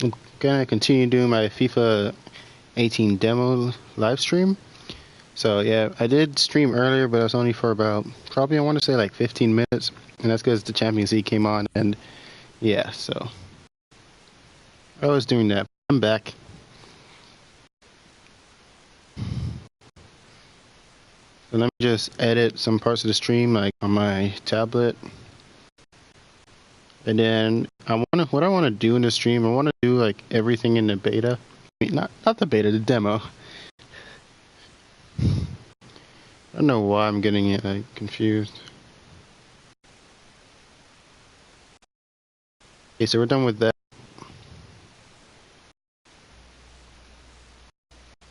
I'm gonna continue doing my FIFA 18 demo live stream. So yeah, I did stream earlier, but it was only for about probably I want to say like 15 minutes, and that's because the Champions League came on, and yeah, so I was doing that. I'm back. So let me just edit some parts of the stream like on my tablet. And then what I wanna do in the stream, I wanna do like everything in the beta. I mean, not the beta, the demo. I don't know why I'm getting it like confused. Okay, so we're done with that.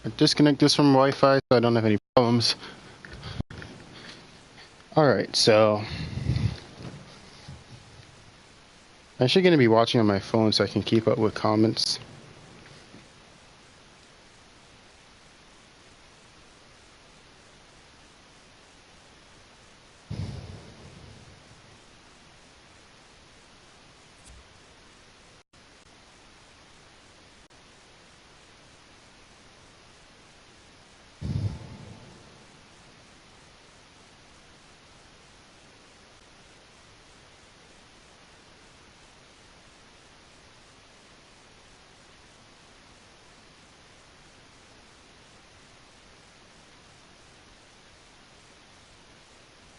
I disconnect this from Wi-Fi so I don't have any problems. Alright, so I'm actually gonna be watching on my phone so I can keep up with comments.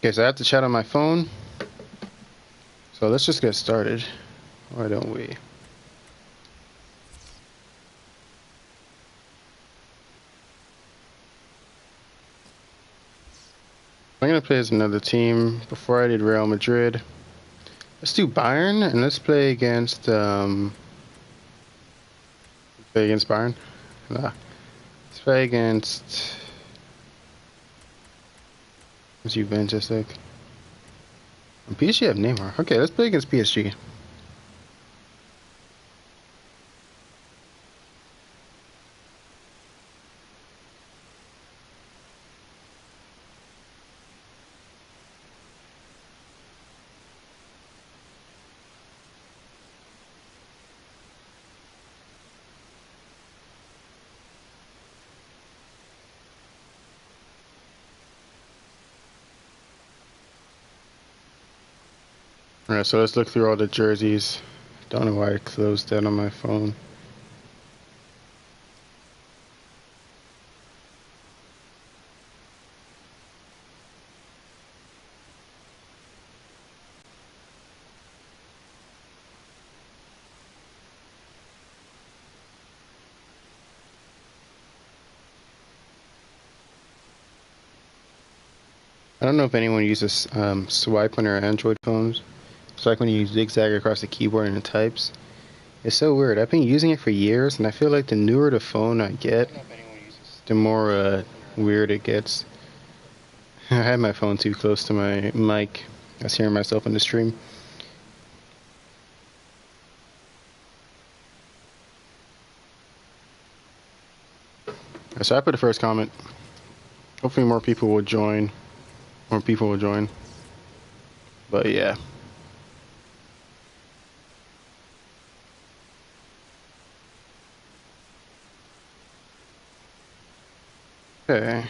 Okay, so I have to chat on my phone. So let's just get started. Why don't we? I'm gonna play as another team. Before I did Real Madrid. Let's do Bayern and let's play against Bayern. Nah. Let's play against Juventus like. PSG have Neymar. Okay, let's play against PSG. Alright, so let's look through all the jerseys. Don't know why I closed that on my phone. I don't know if anyone uses swipe on their Android phones. It's like when you zigzag across the keyboard and it types. It's so weird. I've been using it for years, and I feel like the newer the phone I get, the more weird it gets. I had my phone too close to my mic. I was hearing myself in the stream. So I put the first comment. Hopefully more people will join. More people will join. But yeah. Okay.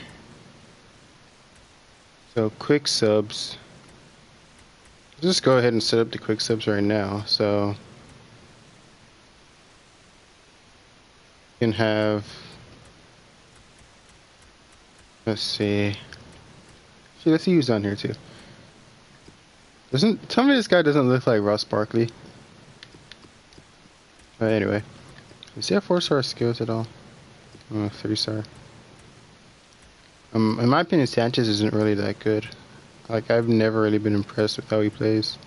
So quick subs. Let's just go ahead and set up the quick subs right now. So you can have, let's see. Let's see who's on here too. Tell me this guy doesn't look like Ross Barkley. But anyway. Does he have 4-star skills at all? Oh, 3-star. In my opinion, Sanchez isn't really that good. Like, I've never really been impressed with how he plays.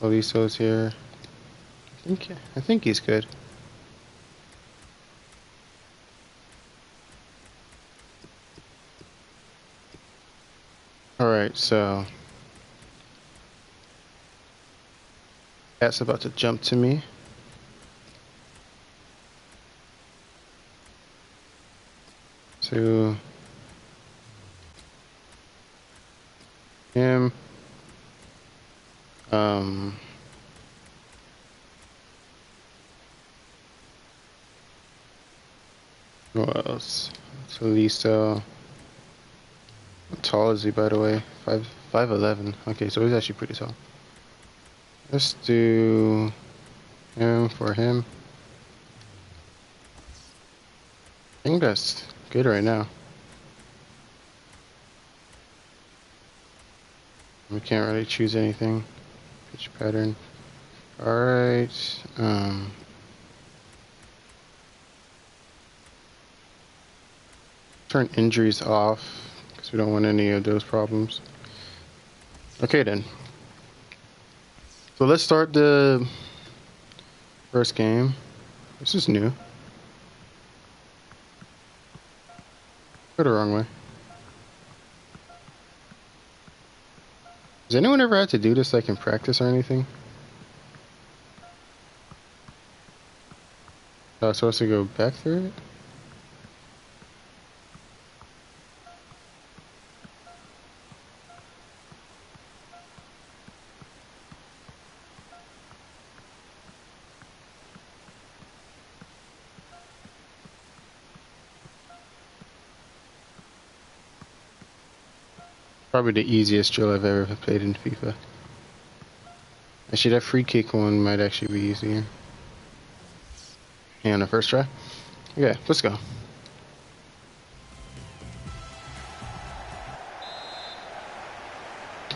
Oliso's here. I think he's good. Alright, so that's about to jump to me. To him. What else? Taliso. How tall is he, by the way? 5'11". Okay, so he's actually pretty tall. Let's do him for him. I think that's good right now. We can't really choose anything. Pitch pattern. Alright. Turn injuries off because we don't want any of those problems. Okay then. So let's start the first game. This is new. Go the wrong way. Has anyone ever had to do this like in practice or anything? I was supposed to go back through it? Probably the easiest drill I've ever played in FIFA. Actually, that free kick one might actually be easier. Yeah, on the first try. Okay, let's go.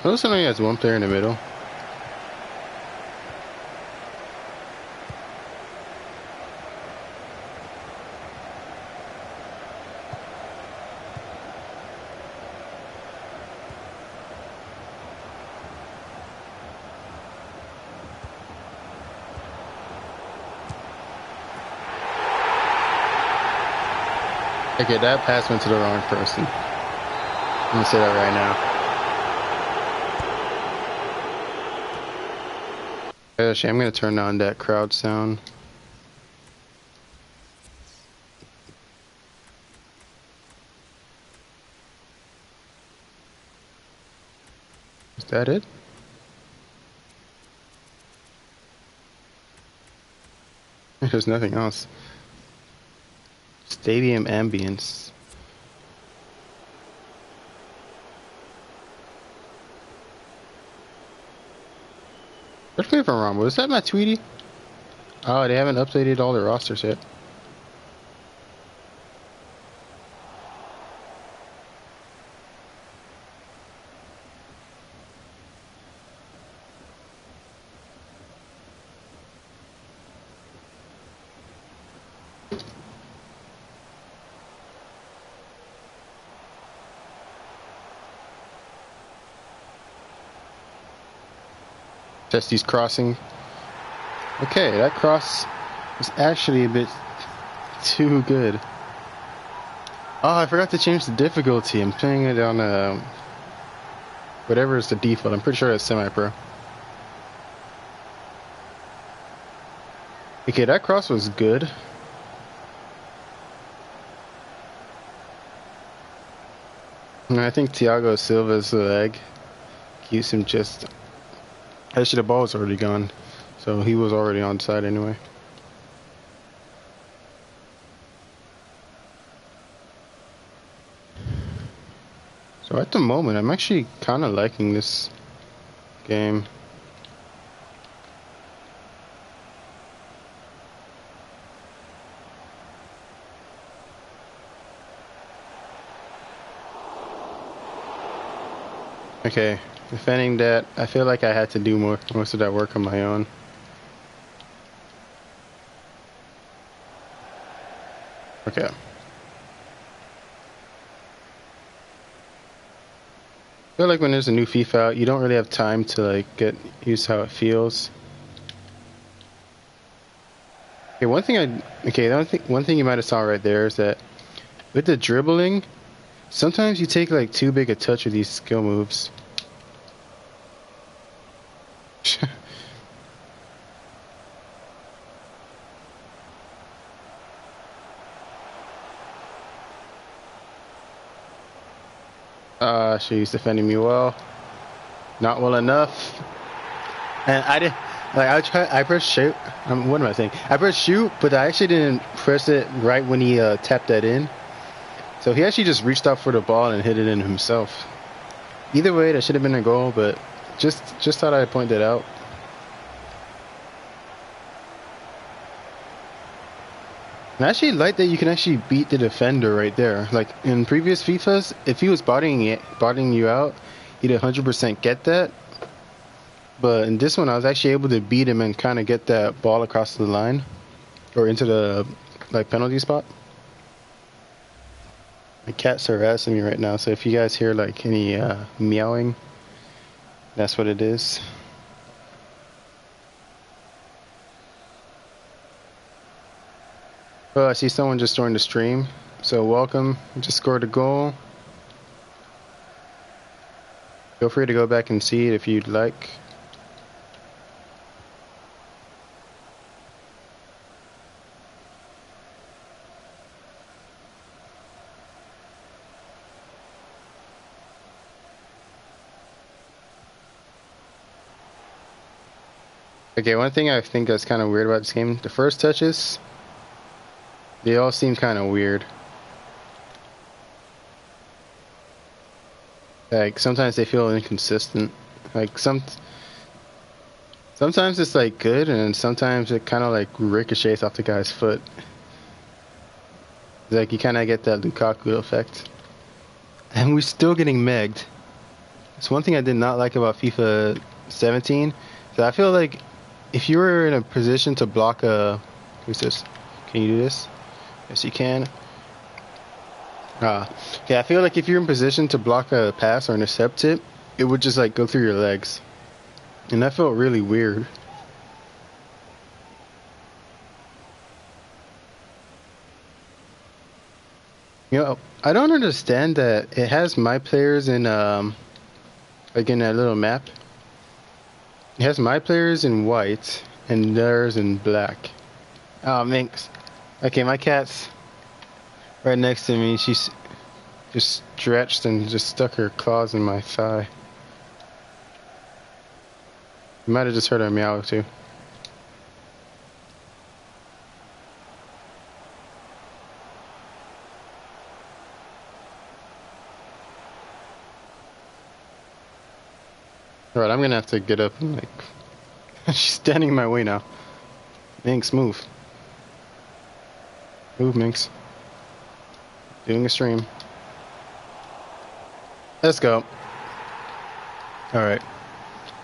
I also only has one player in the middle. Okay, that pass went to the wrong person. I'm gonna say that right now. Actually, I'm gonna turn on that crowd sound. Is that it? There's nothing else. Stadium ambience. Correct me if I'm wrong, was that my Tweety? Oh, they haven't updated all their rosters yet. Testy's crossing. Okay, that cross was actually a bit too good. Oh, I forgot to change the difficulty. I'm playing it on whatever is the default. I'm pretty sure it's semi-pro. Okay, that cross was good. And I think Thiago Silva's leg keeps him just... Actually, the ball was already gone, so he was already on side anyway. So at the moment, I'm actually kind of liking this game. Okay, defending that, I feel like I had to do most of that work on my own. Okay. I feel like when there's a new FIFA out, you don't really have time to like get used to how it feels. Okay, one thing you might have saw right there is that with the dribbling, sometimes you take like too big a touch with these skill moves. She's defending me well. Not well enough. And Like I pressed shoot. What am I saying? I pressed shoot, but I actually didn't press it right when he tapped that in. So he actually just reached out for the ball and hit it in himself. Either way, that should have been a goal, but just thought I'd point that out. And I actually like that you can actually beat the defender right there. Like in previous FIFAs, if he was bodying you out, he'd 100% get that. But in this one, I was actually able to beat him and kind of get that ball across the line or into the like penalty spot. My cat's harassing me right now, so if you guys hear like any meowing, that's what it is. Oh, I see someone just joined the stream, so welcome. Just scored a goal. Feel free to go back and see it if you'd like. Okay, one thing I think that's kind of weird about this game, the first touches, they all seem kind of weird. Like, sometimes they feel inconsistent. Like, sometimes it's, like, good, and sometimes it kind of, like, ricochets off the guy's foot. Like, you kind of get that Lukaku effect. And we're still getting megged. It's one thing I did not like about FIFA 17. So I feel like if you were in a position to block a... Who's this? Can you do this? Yes, you can. Okay, I feel like if you're in position to block a pass or intercept it, it would just like go through your legs. And that felt really weird. You know, I don't understand that it has my players in like in that little map. It has my players in white and theirs in black. Oh, Minx. Okay, my cat's right next to me. She's just stretched and just stuck her claws in my thigh. You might have just heard her meow too. Alright, I'm gonna have to get up and like... She's standing in my way now. Minx, move. Move, Minx. Doing a stream. Let's go. Alright.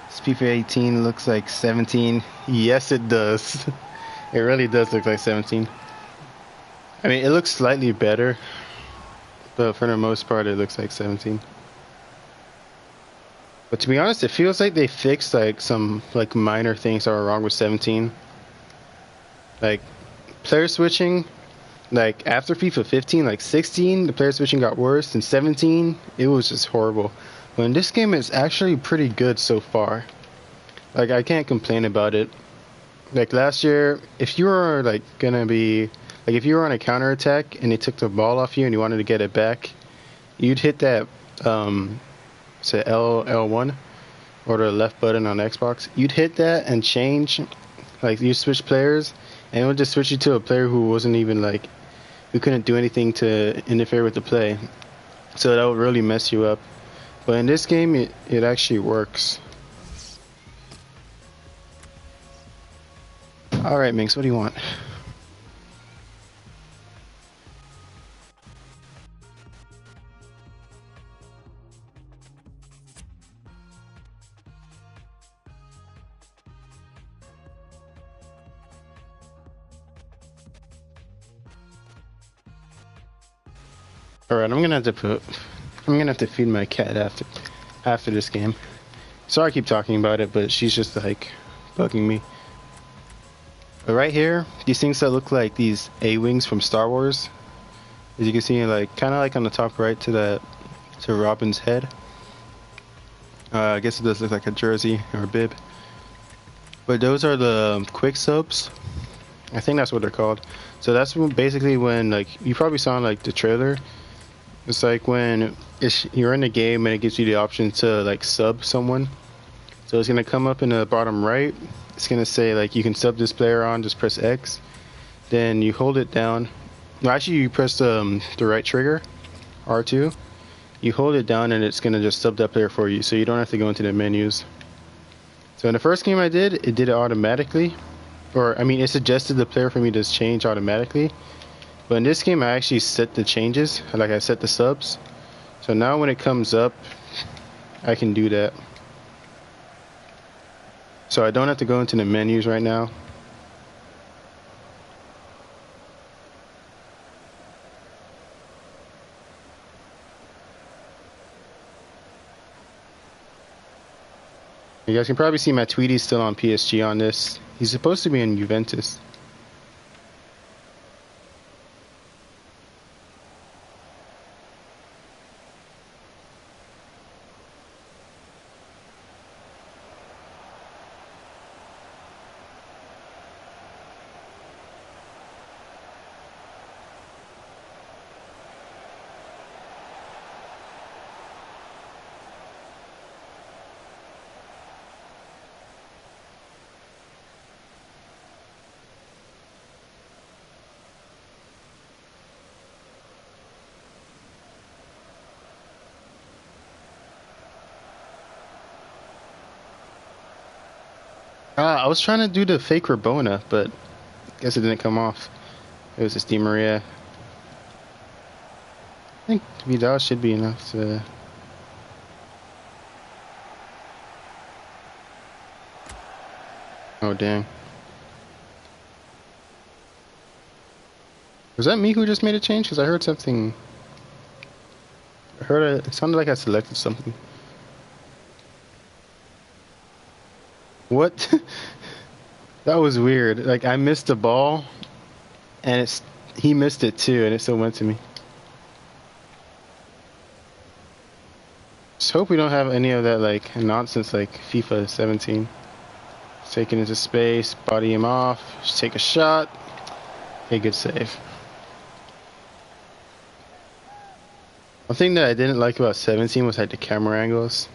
This FIFA 18 looks like 17. Yes, it does. It really does look like 17. I mean, it looks slightly better, but for the most part, it looks like 17. But to be honest, it feels like they fixed like some like minor things that were wrong with 17. Like player switching, like after FIFA 15, like 16, the player switching got worse, and 17, it was just horrible. But in this game, it's actually pretty good so far. Like I can't complain about it. Like last year, if you were like gonna be like if you were on a counter attack and they took the ball off you and you wanted to get it back, you'd hit that say L1 or the left button on Xbox. You'd hit that and change, like you switch players, and it would just switch you to a player who wasn't even like, who couldn't do anything to interfere with the play. So that would really mess you up. But in this game, it actually works. All right, Minx, what do you want? Alright, I'm gonna have to feed my cat after this game. Sorry I keep talking about it, but she's just like bugging me. But right here, these things that look like these A-wings from Star Wars, as you can see, like kind of like on the top right to Robin's head. I guess it does look like a jersey or a bib. But those are the quick subs. I think that's what they're called. So that's basically when, like, you probably saw in like the trailer. It's like when you're in the game and it gives you the option to like sub someone. So it's gonna come up in the bottom right, it's gonna say like you can sub this player on. Just press X. Then you hold it down. No, actually, you press the right trigger, R2. You hold it down, and it's gonna just sub that player for you, so you don't have to go into the menus. So in the first game I did, it did it automatically, or I mean, it suggested the player for me to change automatically. But in this game, I actually set the changes. Like I set the subs. So now when it comes up, I can do that. So I don't have to go into the menus right now. You guys can probably see my Tweety's still on PSG on this. He's supposed to be in Juventus. I was trying to do the fake Rabona, but I guess it didn't come off. It was just Di Maria. I think Vidal should be enough to... Oh, dang. Was that me who just made a change? Because I heard something... it sounded like I selected something. What? That was weird. Like, I missed the ball, and he missed it too, and it still went to me. Just hope we don't have any of that, like, nonsense like FIFA 17. Just take it into space, body him off, just take a shot. Okay, good save. One thing that I didn't like about 17 was like the camera angles.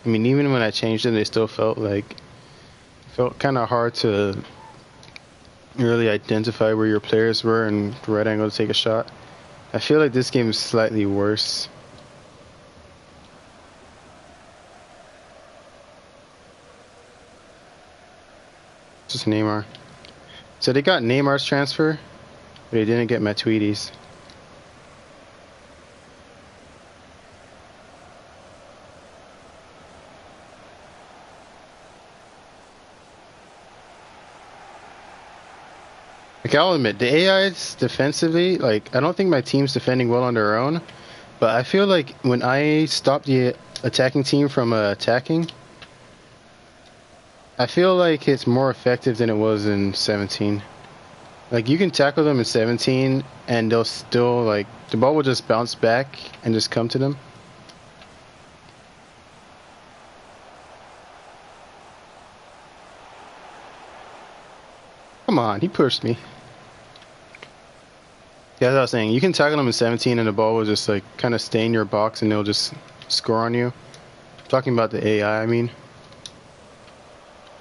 I mean, even when I changed them, they still felt kind of hard to really identify where your players were and the right angle to take a shot. I feel like this game is slightly worse. Just Neymar. So they got Neymar's transfer, but they didn't get Matuidi's. Like, I'll admit, the AIs defensively, like, I don't think my team's defending well on their own, but I feel like when I stop the attacking team from attacking, I feel like it's more effective than it was in 17. Like, you can tackle them in 17, and they'll still, like, the ball will just bounce back and just come to them. Come on, he pushed me. Yeah, as I was saying, you can tackle them in 17 and the ball will just like kind of stay in your box and they'll just score on you. I'm talking about the AI, I mean.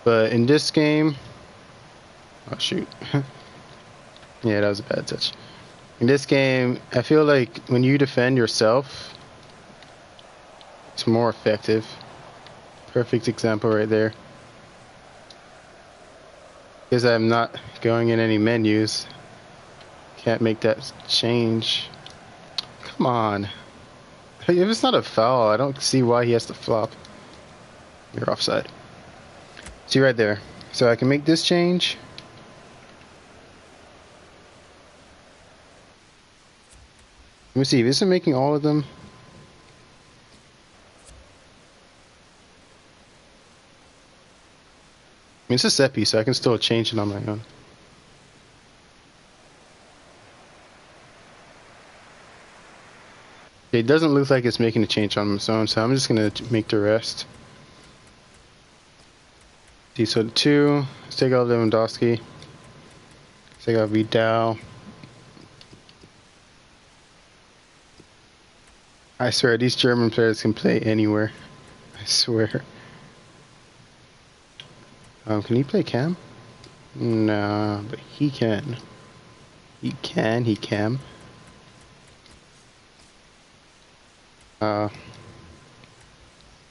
But in this game... Oh, shoot. Yeah, that was a bad touch. In this game, I feel like when you defend yourself, it's more effective. Perfect example right there. Because I'm not going in any menus. Can't make that change. Come on. If it's not a foul, I don't see why he has to flop. You're offside. See right there. So I can make this change. Let me see. Is it making all of them? I mean, it's a set piece, so I can still change it on my own. It doesn't look like it's making a change on its own, so I'm just going to make the rest. See, so the 2, let's take out Lewandowski. Let's take out Vidal. I swear, these German players can play anywhere. I swear. Can he play cam? Nah, but he can. He can.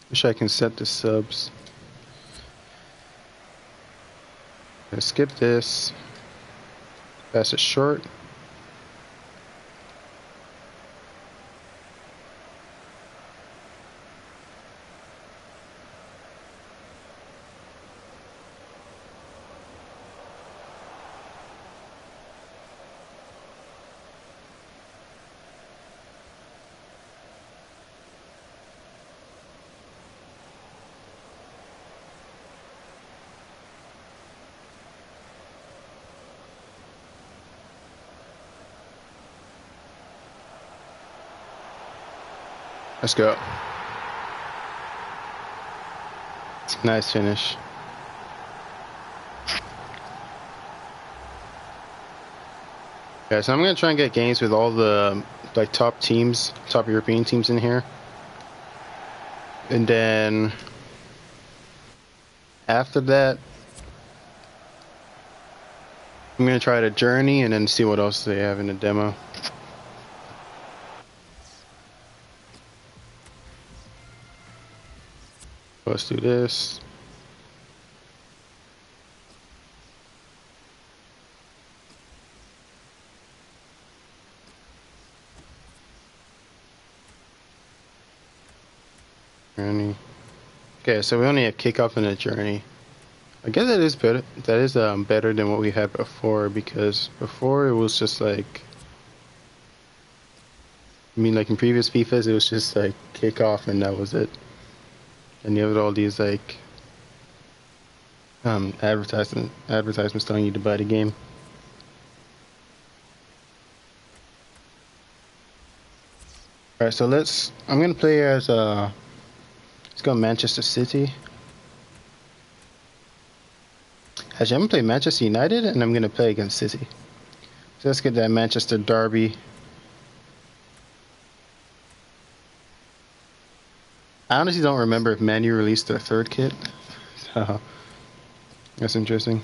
Wish I can set the subs. Let's skip this. Pass it short. Let's go. Nice finish. Yeah, so I'm gonna try and get games with all the like top teams, top European teams in here, and then after that, I'm gonna try the journey and then see what else they have in the demo. Let's do this. Journey. Okay, so we only have kickoff and a journey. I guess that is better. That is better than what we had before, because before it was just like, I mean, like in previous FIFAs, it was just like kickoff and that was it. And you have all these like advertisements telling you to buy the game. All right, so I'm gonna play as let's go Manchester City. Actually, I'm gonna play Manchester United, and I'm gonna play against City. So let's get that Manchester derby. I honestly don't remember if Man U released their third kit, so that's interesting. You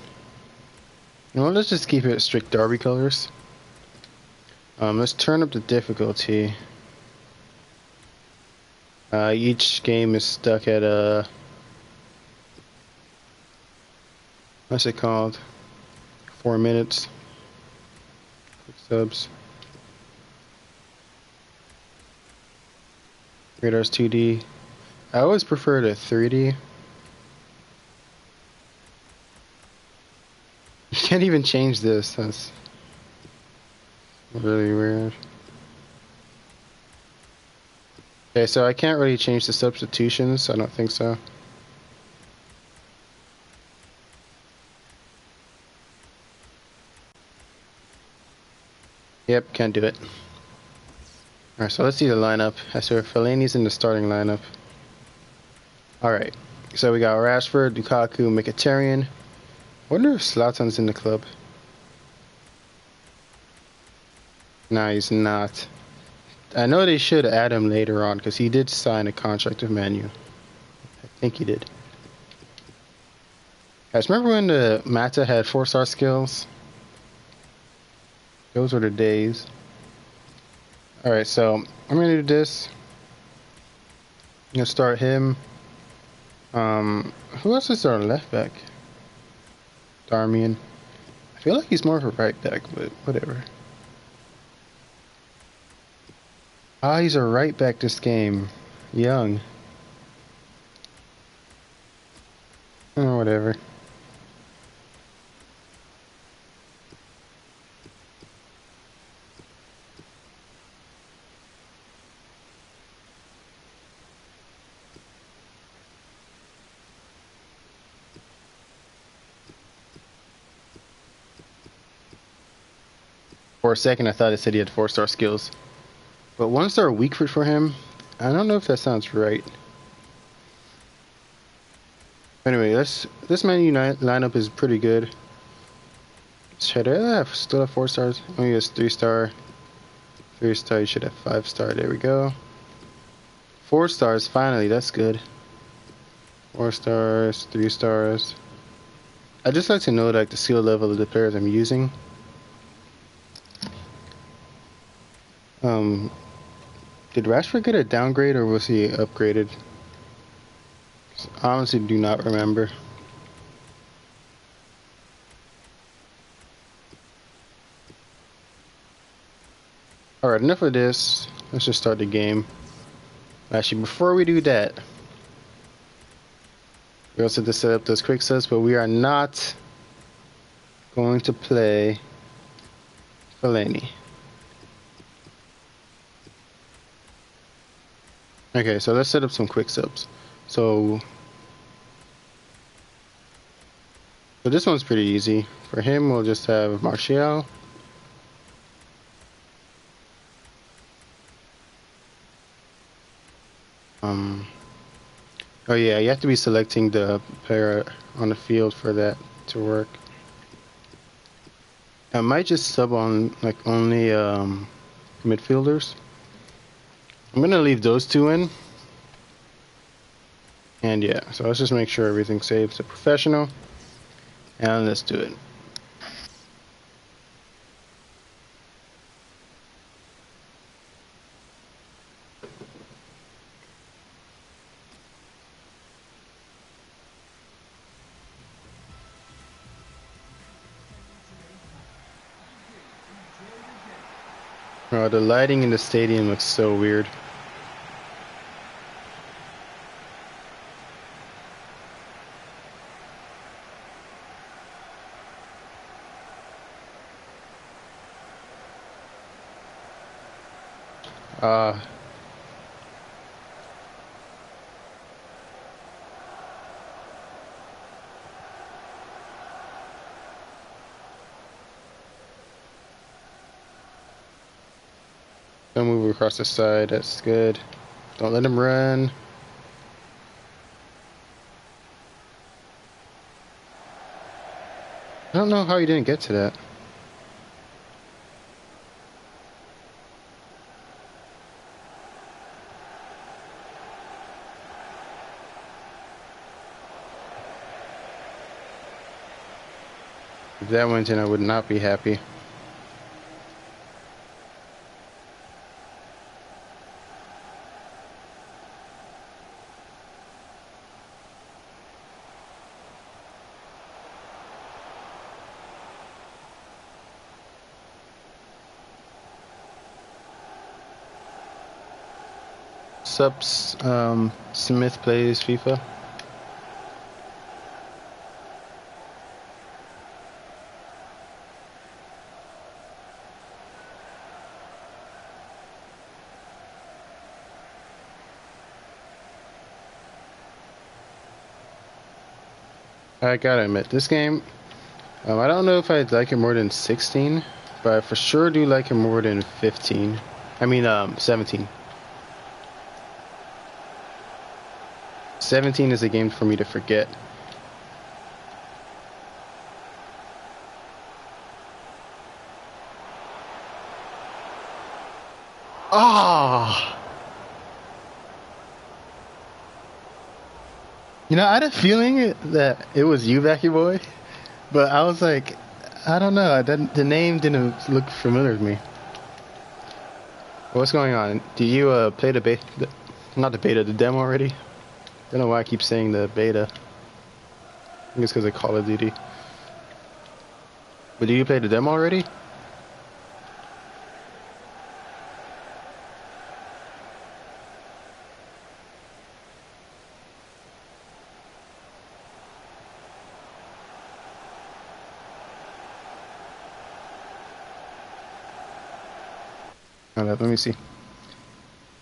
know what, let's just keep it strict derby colors. Let's turn up the difficulty. Each game is stuck at what's it called? 4 minutes. Quick subs. Radar's 2D. I always prefer the 3D. You can't even change this. That's really weird. Okay, so I can't really change the substitutions. I don't think so. Yep, can't do it. Alright, so let's see the lineup. So Fellaini's in the starting lineup. Alright, so we got Rashford, Lukaku, Mkhitaryan. Wonder if Zlatan's in the club. Nah, he's not. I know they should add him later on because he did sign a contract with Man U. I think he did. Guys, remember when the Mata had 4-star skills? Those were the days. Alright, so I'm gonna do this. I'm gonna start him. Who else is our left back? Darmian. I feel like he's more of a right back, but whatever. Ah, he's a right back this game. Young. Oh, whatever. For a second, I thought it said he had 4-star skills. But 1-star weak for him? I don't know if that sounds right. Anyway, this Man U lineup is pretty good. Should I have still have 4 stars? Oh, yes, 3-star. 3-star, you should have 5-star. There we go. 4 stars, finally, that's good. 4 stars, 3 stars. I just like to know like the skill level of the players I'm using. Um, did Rashford get a downgrade or was he upgraded? I honestly do not remember. Alright, enough of this. Let's just start the game. Actually, before we do that, we also have to set up those quick sets, but we are not going to play Fellaini. Okay, so let's set up some quick subs. So this one's pretty easy. For him, we'll just have Martial. Oh yeah, you have to be selecting the player on the field for that to work. I might just sub on like only midfielders. I'm gonna leave those two in. And yeah, so let's just make sure everything's safe. It's a professional. And let's do it. Oh, the lighting in the stadium looks so weird. Uh, don't move across the side. That's good. Don't let him run. I don't know how he didn't get to that. If that went in, I would not be happy. Subs, Smith plays FIFA. I gotta admit, this game, I don't know if I'd like it more than 16, but I for sure do like it more than 15. I mean, 17. 17 is a game for me to forget. Ah! You know, I had a feeling that it was you, Vacuum Boy, but I was like, I don't know. The name didn't look familiar to me. What's going on? Do you play the beta? Not the beta, the demo already? Don't know why I keep saying the beta. I think it's because of Call of Duty. But do you play the demo already? Hold up, let me see.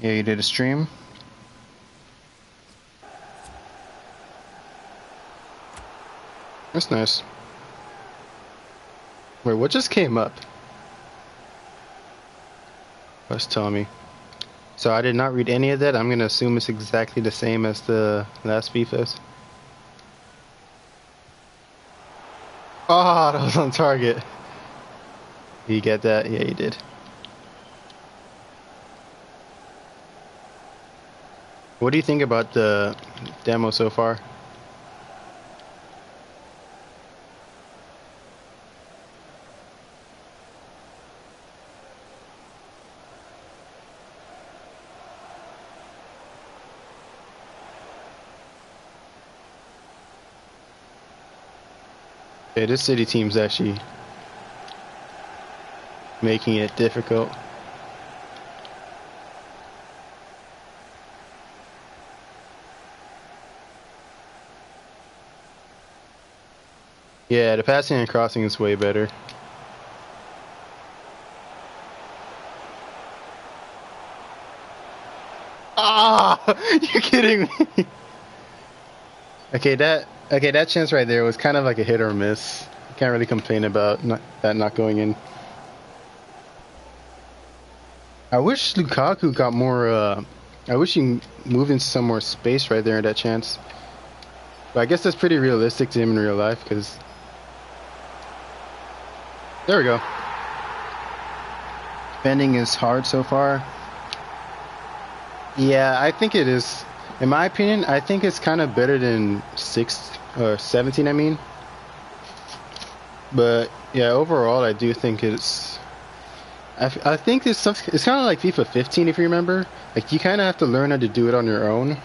Yeah, you did a stream. That's nice. Wait, what just came up? Let's tell me. So I did not read any of that. I'm gonna assume it's exactly the same as the last FIFAs. Oh, that was on target. Did you get that? Yeah, you did. What do you think about the demo so far? Yeah, this city team's actually making it difficult. Yeah, the passing and crossing is way better. Ah, you're kidding me. Okay, that chance right there was kind of like a hit or miss. You can't really complain about that not going in. I wish Lukaku got more. I wish he moved into some more space right there in that chance. But I guess that's pretty realistic to him in real life, because there we go. Bending is hard so far. Yeah, I think it is. In my opinion, I think it's kind of better than 17. I mean, but yeah, overall, I do think it's. I think it's something. It's kind of like FIFA 15, if you remember. Like, you kind of have to learn how to do it on your own.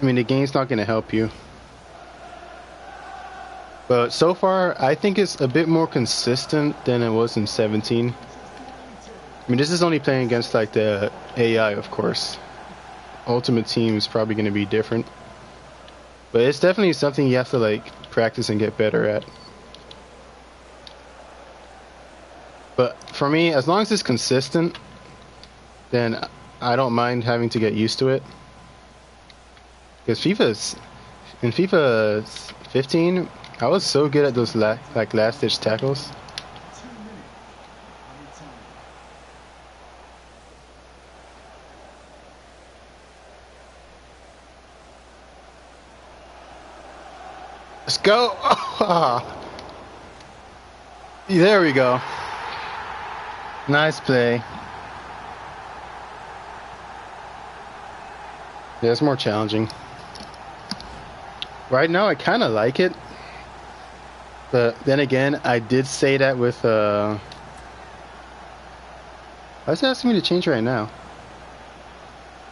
I mean, the game's not going to help you. But so far, I think it's a bit more consistent than it was in 17. I mean, this is only playing against like the AI, of course. Ultimate Team is probably going to be different. But it's definitely something you have to like practice and get better at. But for me, as long as it's consistent, then I don't mind having to get used to it. Because in FIFA 15, I was so good at those last-ditch tackles. Let's go! Oh, there we go. Nice play. Yeah, it's more challenging. Right now, I kind of like it. But then again, I did say that with, why is it asking me to change right now?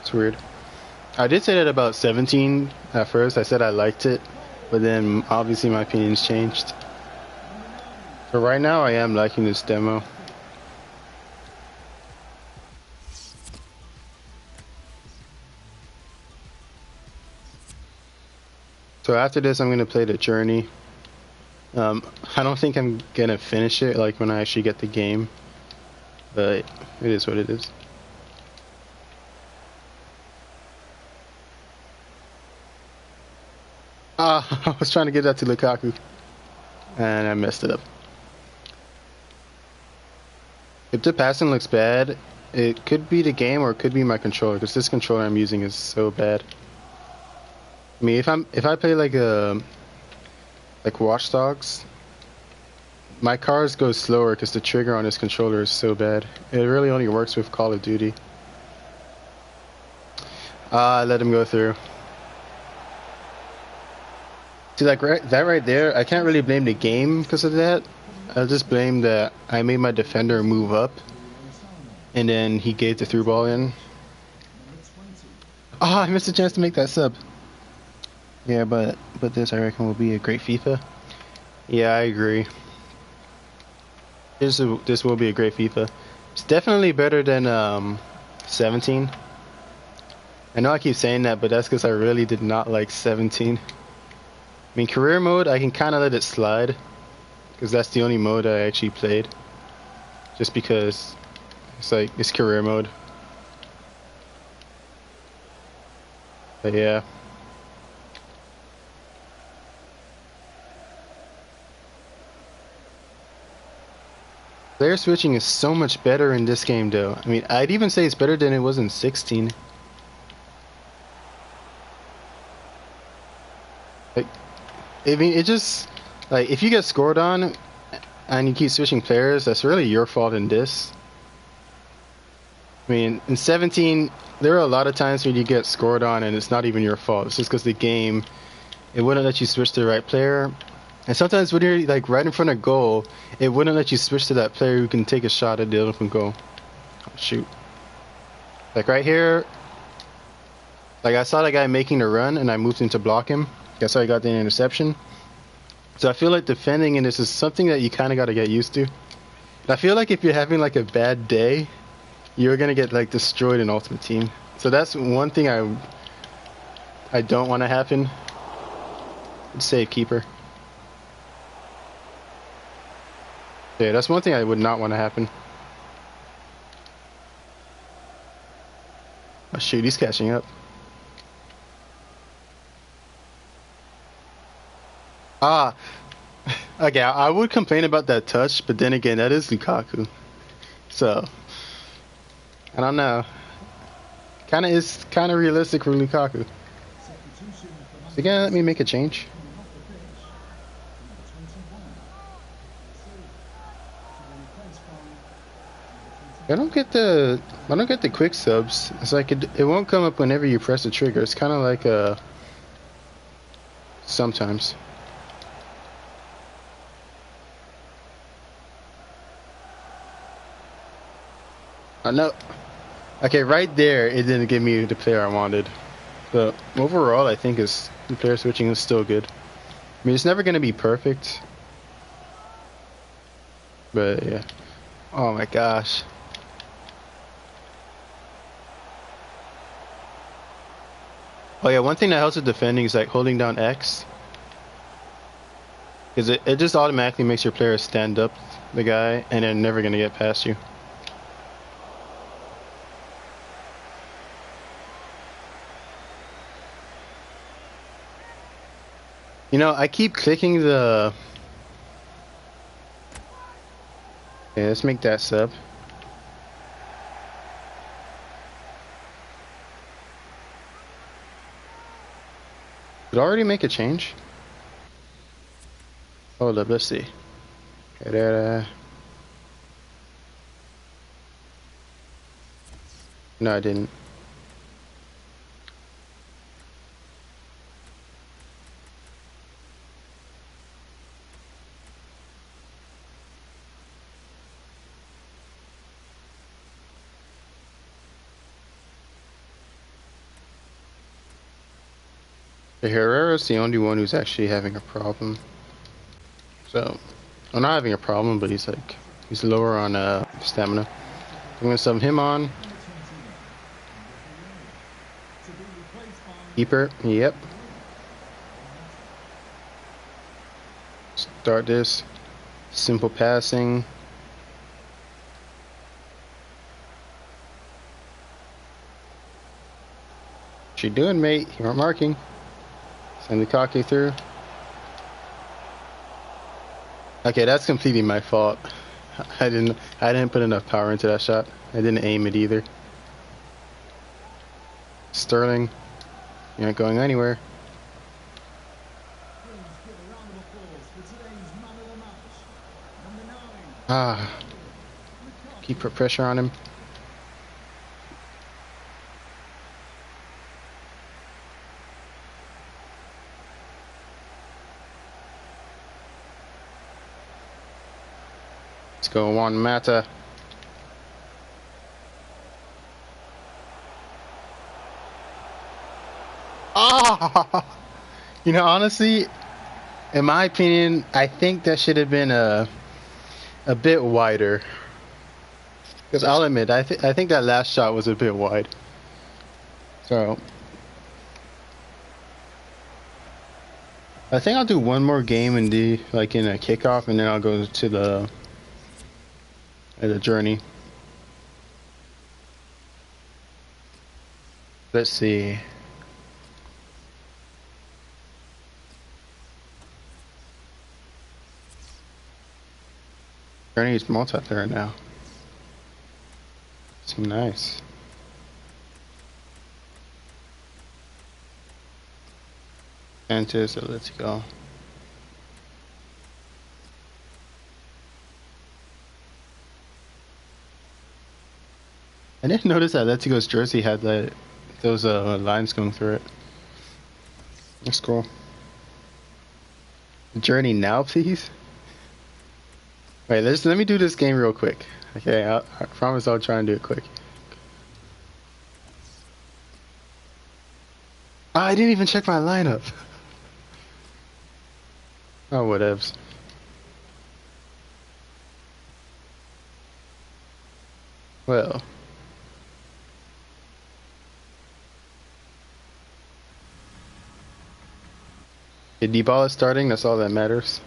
It's weird. I did say that about 17 at first. I said I liked it. But then, obviously, my opinion's changed. So right now, I am liking this demo. So after this, I'm going to play the journey. I don't think I'm going to finish it, like, when I actually get the game. But it is what it is. Ah, I was trying to get that to Lukaku. And I messed it up. If the passing looks bad, it could be the game or it could be my controller, because this controller I'm using is so bad. I mean, if I play like Watch Dogs, my cars go slower because the trigger on this controller is so bad. It really only works with Call of Duty. I let him go through. See, like that right there, I can't really blame the game because of that. I'll just blame that I made my defender move up, and then he gave the through ball in. Ah, I missed a chance to make that sub. Yeah, but this I reckon will be a great FIFA. Yeah, I agree. This will be a great FIFA. It's definitely better than 17. I know I keep saying that, but that's because I really did not like 17. I mean, career mode, I can kind of let it slide, because that's the only mode I actually played. Just because it's career mode. But yeah. Player switching is so much better in this game, though. I mean, I'd even say it's better than it was in 16. Like, I mean, it just, like, if you get scored on and you keep switching players, that's really your fault in this. I mean, in 17, there are a lot of times when you get scored on and it's not even your fault. It's just because the game, it wouldn't let you switch to the right player. And sometimes when you're like right in front of goal, it wouldn't let you switch to that player who can take a shot at the open goal. Oh, shoot. Like right here, like I saw that guy making the run and I moved in to block him. Guess I got the interception. So I feel like defending in this is something that you kind of got to get used to. I feel like if you're having like a bad day, you're gonna get like destroyed in Ultimate Team. So that's one thing I don't want to happen. Save keeper. Yeah, that's one thing I would not want to happen. Oh shoot, he's catching up. Ah, okay, I would complain about that touch, but then again, that is Lukaku. So, I don't know. It's kind of realistic for Lukaku. Is he gonna let me make a change? I don't get the quick subs. It's like it won't come up whenever you press the trigger. It's kind of like sometimes. I know. Okay, right there, it didn't give me the player I wanted. But overall, I think the player switching is still good. I mean, it's never gonna be perfect. But yeah. Oh my gosh. Oh yeah, one thing that helps with defending is like holding down X. Because it just automatically makes your player stand up the guy and they're never going to get past you. You know, I keep clicking the... Okay, let's make that sub. Did I already make a change? Hold up, let's see. Okay, there. No, I didn't. The Herrera's the only one who's actually having a problem. So, I'm not having a problem, but he's lower on stamina. I'm gonna sub him on. Keeper, yep. Start this. Simple passing. What you doing, mate? You aren't marking. Send Lukaku through. Okay, that's completely my fault. I didn't put enough power into that shot. I didn't aim it either. Sterling, you're not going anywhere. Ah, keep pressure on him. Let's go Juan Mata. Ah, you know, honestly, in my opinion, I think that should have been a bit wider. Because I'll admit, I think that last shot was a bit wide. So I think I'll do one more game in in a kickoff, and then I'll go to the journey. Let's see. Journey is multiplayer now. It's nice. Enter, so let's go. I didn't notice that Atletico's jersey had those lines going through it. That's cool. Journey now, please. Wait, let me do this game real quick. Okay, I promise I'll try and do it quick. Oh, I didn't even check my lineup. Oh, whatevs. Well. The D-ball is starting, that's all that matters.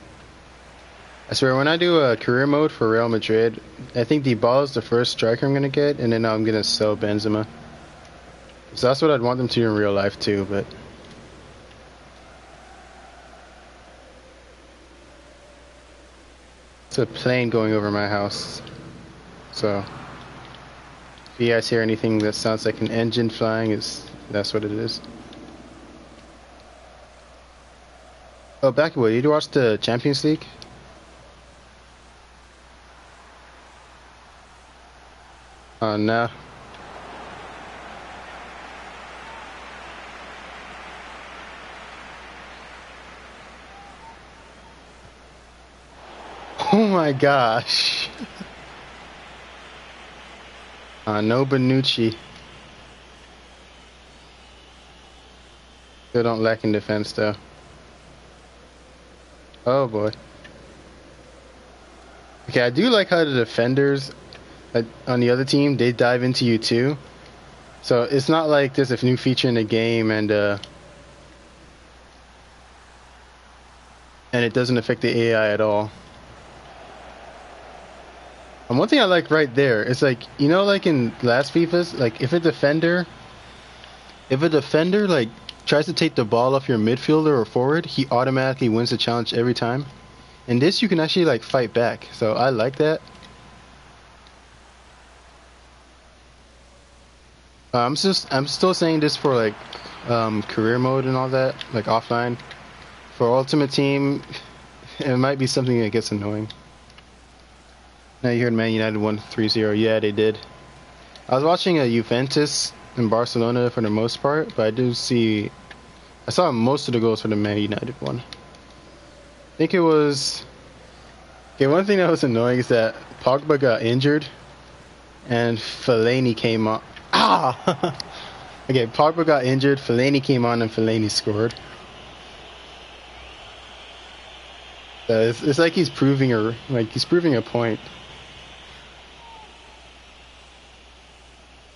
I swear, when I do a career mode for Real Madrid, I think D-ball is the first striker I'm gonna get, and then I'm gonna sell Benzema. So that's what I'd want them to do in real life too, but... It's a plane going over my house. So... if you guys hear anything that sounds like an engine flying, that's what it is. Oh, Backwood, did you watch the Champions League? Oh, no. Oh my gosh. No Bonucci. Still don't lack in defense though. Oh boy. Okay, I do like how the defenders on the other team, they dive into you too. So it's not like there's a new feature in the game and it doesn't affect the AI at all. And one thing I like right there is like, you know, like in last FIFAs, like if a defender like tries to take the ball off your midfielder or forward, he automatically wins the challenge every time. In this, you can actually like fight back. So I like that. I'm still saying this for like career mode and all that, like offline. For Ultimate Team, it might be something that gets annoying. Now you heard Man United won 3-0. Yeah, they did. I was watching a Juventus in Barcelona for the most part, but I saw most of the goals for the Man United one. I think it was... Okay, one thing that was annoying is that Pogba got injured and Fellaini came on. Ah! Okay, Pogba got injured, Fellaini came on and Fellaini scored. So it's like he's proving a point.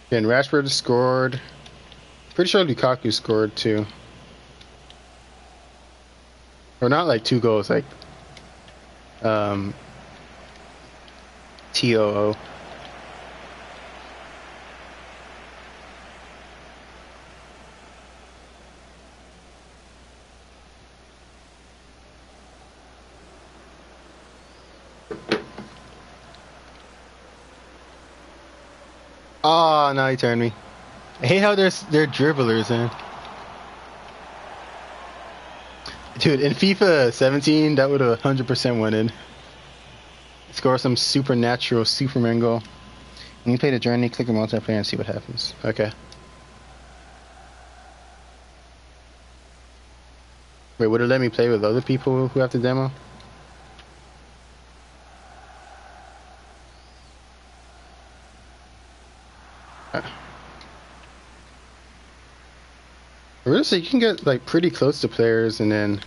And Rashford scored. Pretty sure Lukaku scored too. Or not like 2 goals, like TOO. Oh, now he turned me. I hate how they're dribblers, man. Dude, in FIFA 17, that would have 100% went in. Score some supernatural Superman goal. When you play the journey, click the multiplayer and see what happens. Okay. Wait, would it let me play with other people who have the demo? Really, so you can get like pretty close to players and then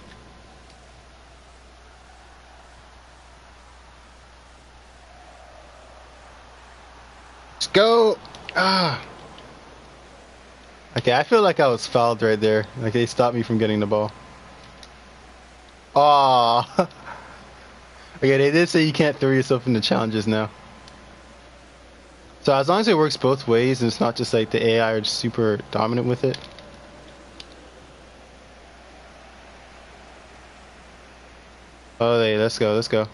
let's go. Ah. Okay, I feel like I was fouled right there. Like they stopped me from getting the ball. Ah. Okay, they did say you can't throw yourself into challenges now. So as long as it works both ways and it's not just like the AI are just super dominant with it. Oh, hey, let's go, let's go.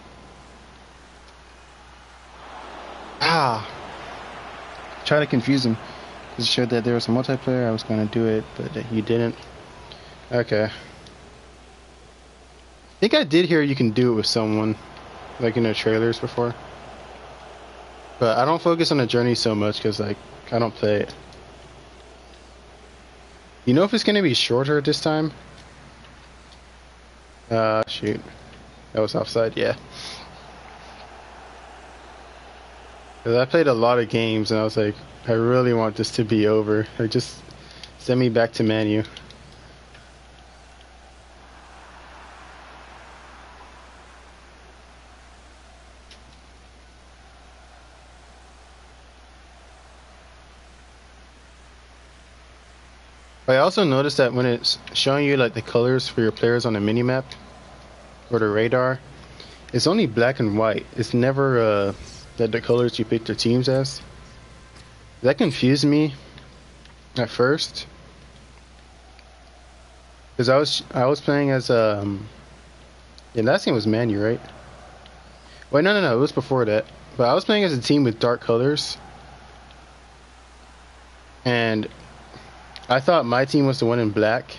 Ah! Try to confuse him. It showed that there was a multiplayer, I was gonna do it, but you didn't. Okay. I think I did hear you can do it with someone, like in the trailers before. But I don't focus on the journey so much because, like, I don't play it. You know if it's gonna be shorter this time? Shoot. That was offside, yeah. Cause I played a lot of games and I was like, I really want this to be over. Like, just send me back to Man U. I also noticed that when it's showing you like the colors for your players on the mini map or the radar, it's only black and white. It's never the colors you pick your teams as. That confused me at first because I was playing as yeah, last game was Manu, right? Wait, no, it was before that. But I was playing as a team with dark colors, and I thought my team was the one in black.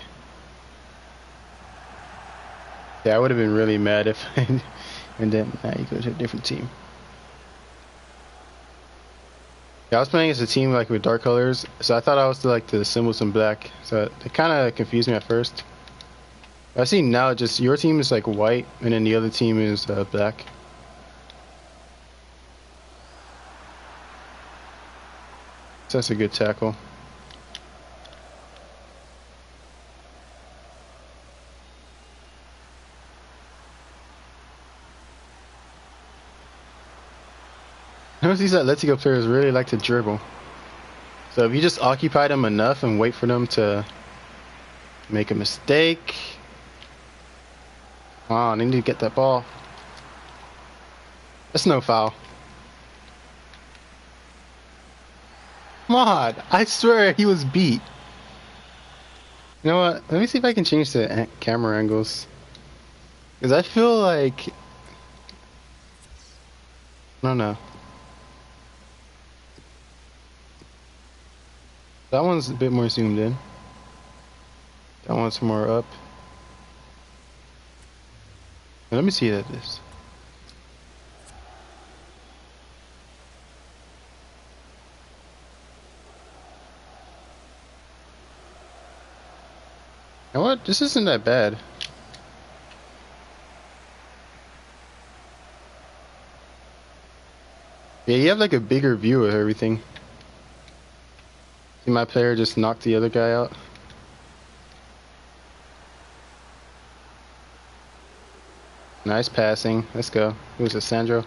Yeah, I would have been really mad if and then now you go to a different team. Yeah, I was playing as a team like with dark colors, so I thought I was like the symbols in black. So it kind of confused me at first. I see now just your team is like white, and then the other team is black. So that's a good tackle. Notice these Atletico players really like to dribble. So if you just occupy them enough and wait for them to make a mistake. Oh, they need to get that ball. That's no foul. Come on, I swear he was beat. You know what? Let me see if I can change the camera angles. Because I feel like... No, no. That one's a bit more zoomed in. That one's more up. Let me see that this. You know what? This isn't that bad. Yeah, you have like a bigger view of everything. See my player just knocked the other guy out. Nice passing. Let's go. Who was it, Sandro?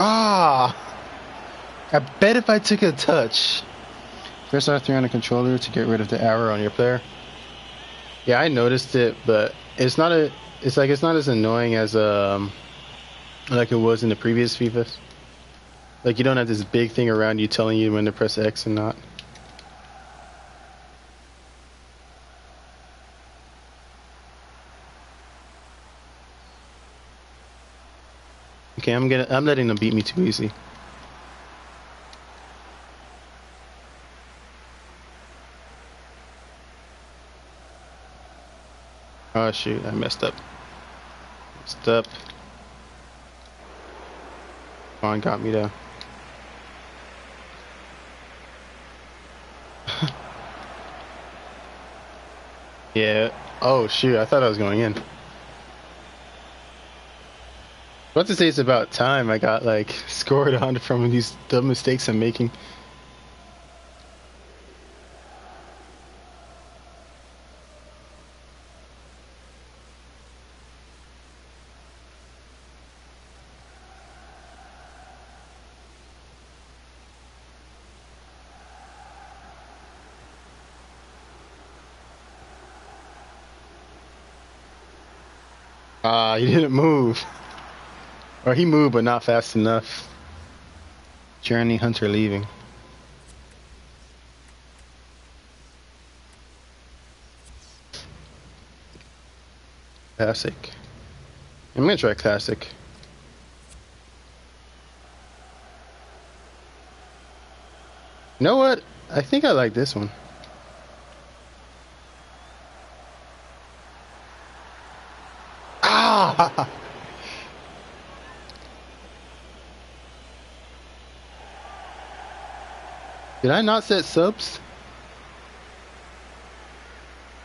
Ah! I bet if I took a touch. Press R3 on the controller to get rid of the arrow on your player. Yeah, I noticed it, but it's not a. It's like it's not as annoying as like it was in the previous FIFA. Like you don't have this big thing around you telling you when to press X and not. Okay, I'm letting them beat me too easy. Oh shoot, I messed up. Messed up. Come on, got me though. Yeah. Oh shoot, I thought I was going in. About to say it's about time I got like scored on from these dumb mistakes I'm making. Ah, he didn't move. Or he moved, but not fast enough. Journey Hunter leaving. Classic. I'm gonna try classic. You know what? I think I like this one. Ah! Did I not set subs?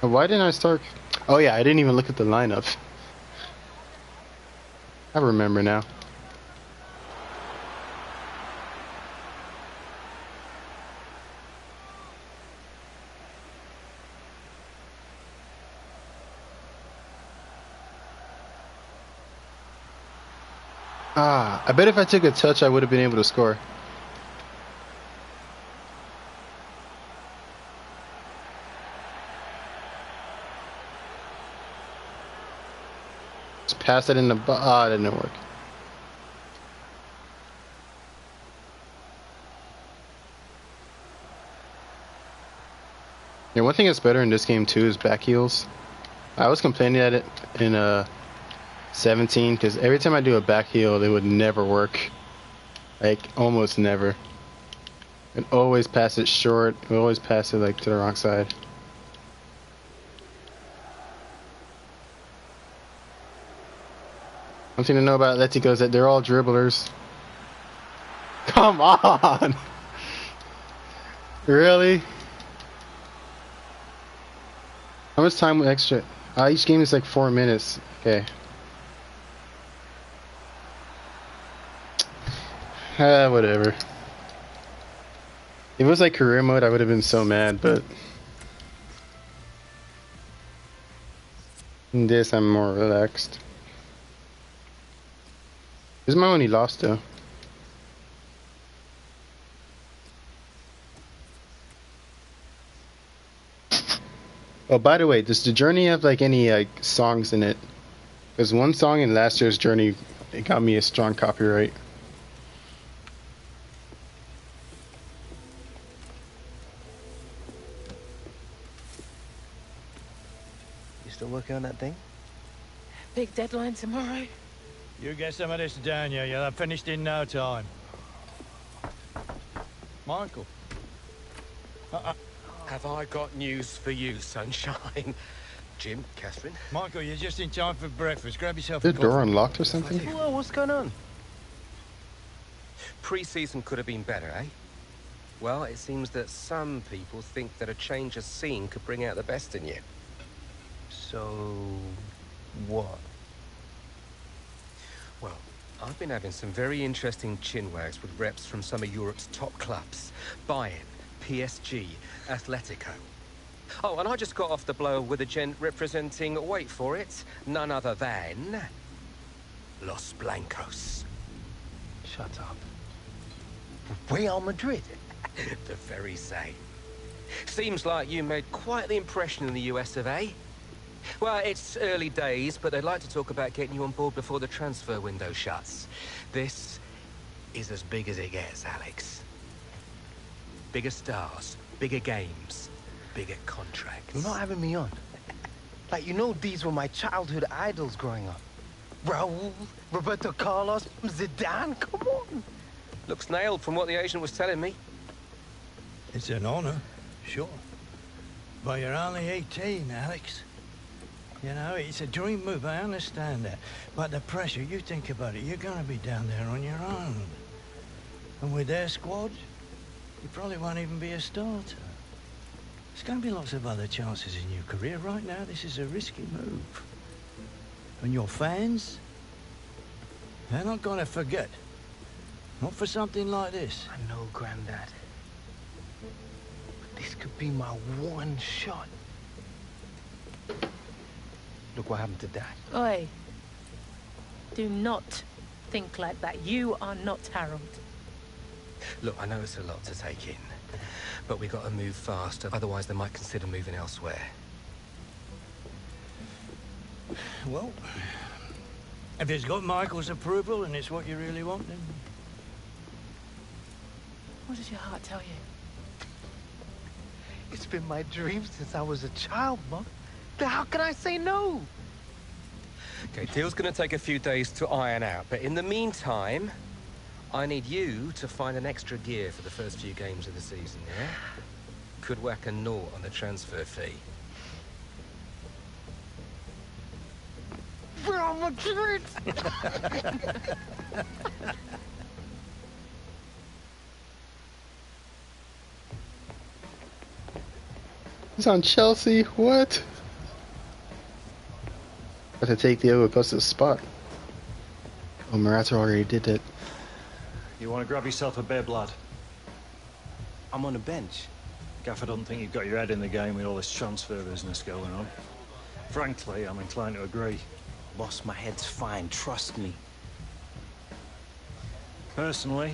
Or why didn't I start? Oh yeah, I didn't even look at the lineup. I remember now. Ah, I bet if I took a touch, I would have been able to score. Just pass it in the... Ah, that didn't work. Yeah, one thing that's better in this game too is back heels. I was complaining at it in 17 because every time I do a back heel, it would never work. Like almost never. It always pass it short. It always pass it like to the wrong side. One thing to know about Atletico is that they're all dribblers. Come on! Really? How much time extra? Each game is like 4 minutes. Okay. Whatever. If it was like career mode, I would have been so mad, but in this, I'm more relaxed. This is my only loss, though. Oh, by the way, does the Journey have like any like songs in it? Because one song in last year's Journey, it got me a strong copyright. You still working on that thing? Big deadline tomorrow. You get some of this down, you'll have finished in no time. Michael. Have I got news for you, sunshine? Jim, Catherine? Michael, you're just in time for breakfast. Grab yourself Is a the door coffee. unlocked or something? Whoa, what's going on? Pre-season could have been better, eh? Well, it seems that some people think that a change of scene could bring out the best in you. So, what? Well, I've been having some very interesting chinwags with reps from some of Europe's top clubs. Bayern, PSG, Atletico. Oh, and I just got off the blow with a gent representing, wait for it, none other than Los Blancos. Shut up. Real Madrid? The very same. Seems like you made quite the impression in the US of A. Well, it's early days, but they'd like to talk about getting you on board before the transfer window shuts. This is as big as it gets, Alex. Bigger stars, bigger games, bigger contracts. You're not having me on. Like, you know these were my childhood idols growing up. Raul, Roberto Carlos, Zidane, come on. Looks nailed from what the agent was telling me. It's an honor, sure. But you're only 18, Alex. You know, it's a dream move, I understand that. But the pressure, you think about it, you're gonna be down there on your own. And with their squad, you probably won't even be a starter. There's gonna be lots of other chances in your career. Right now, this is a risky move. And your fans, they're not gonna forget. Not for something like this. I know, Grandad. But this could be my one shot. Look what happened to Dad. Oi. Do not think like that. You are not Harold. Look, I know it's a lot to take in, but we got to move fast, otherwise they might consider moving elsewhere. Well, if it's got Michael's approval and it's what you really want, then... What does your heart tell you? It's been my dream since I was a child, Mom. How can I say no? Okay, deal's gonna take a few days to iron out, but in the meantime, I need you to find an extra gear for the first few games of the season, yeah? Could whack a naught on the transfer fee. Real Madrid! He's on Chelsea? What? Got to take the other close to the spot. Oh, Morata already did that. You want to grab yourself a bib, lad? I'm on the bench. Gaffer doesn't think you've got your head in the game with all this transfer business going on. Frankly, I'm inclined to agree. Boss, my head's fine, trust me. Personally,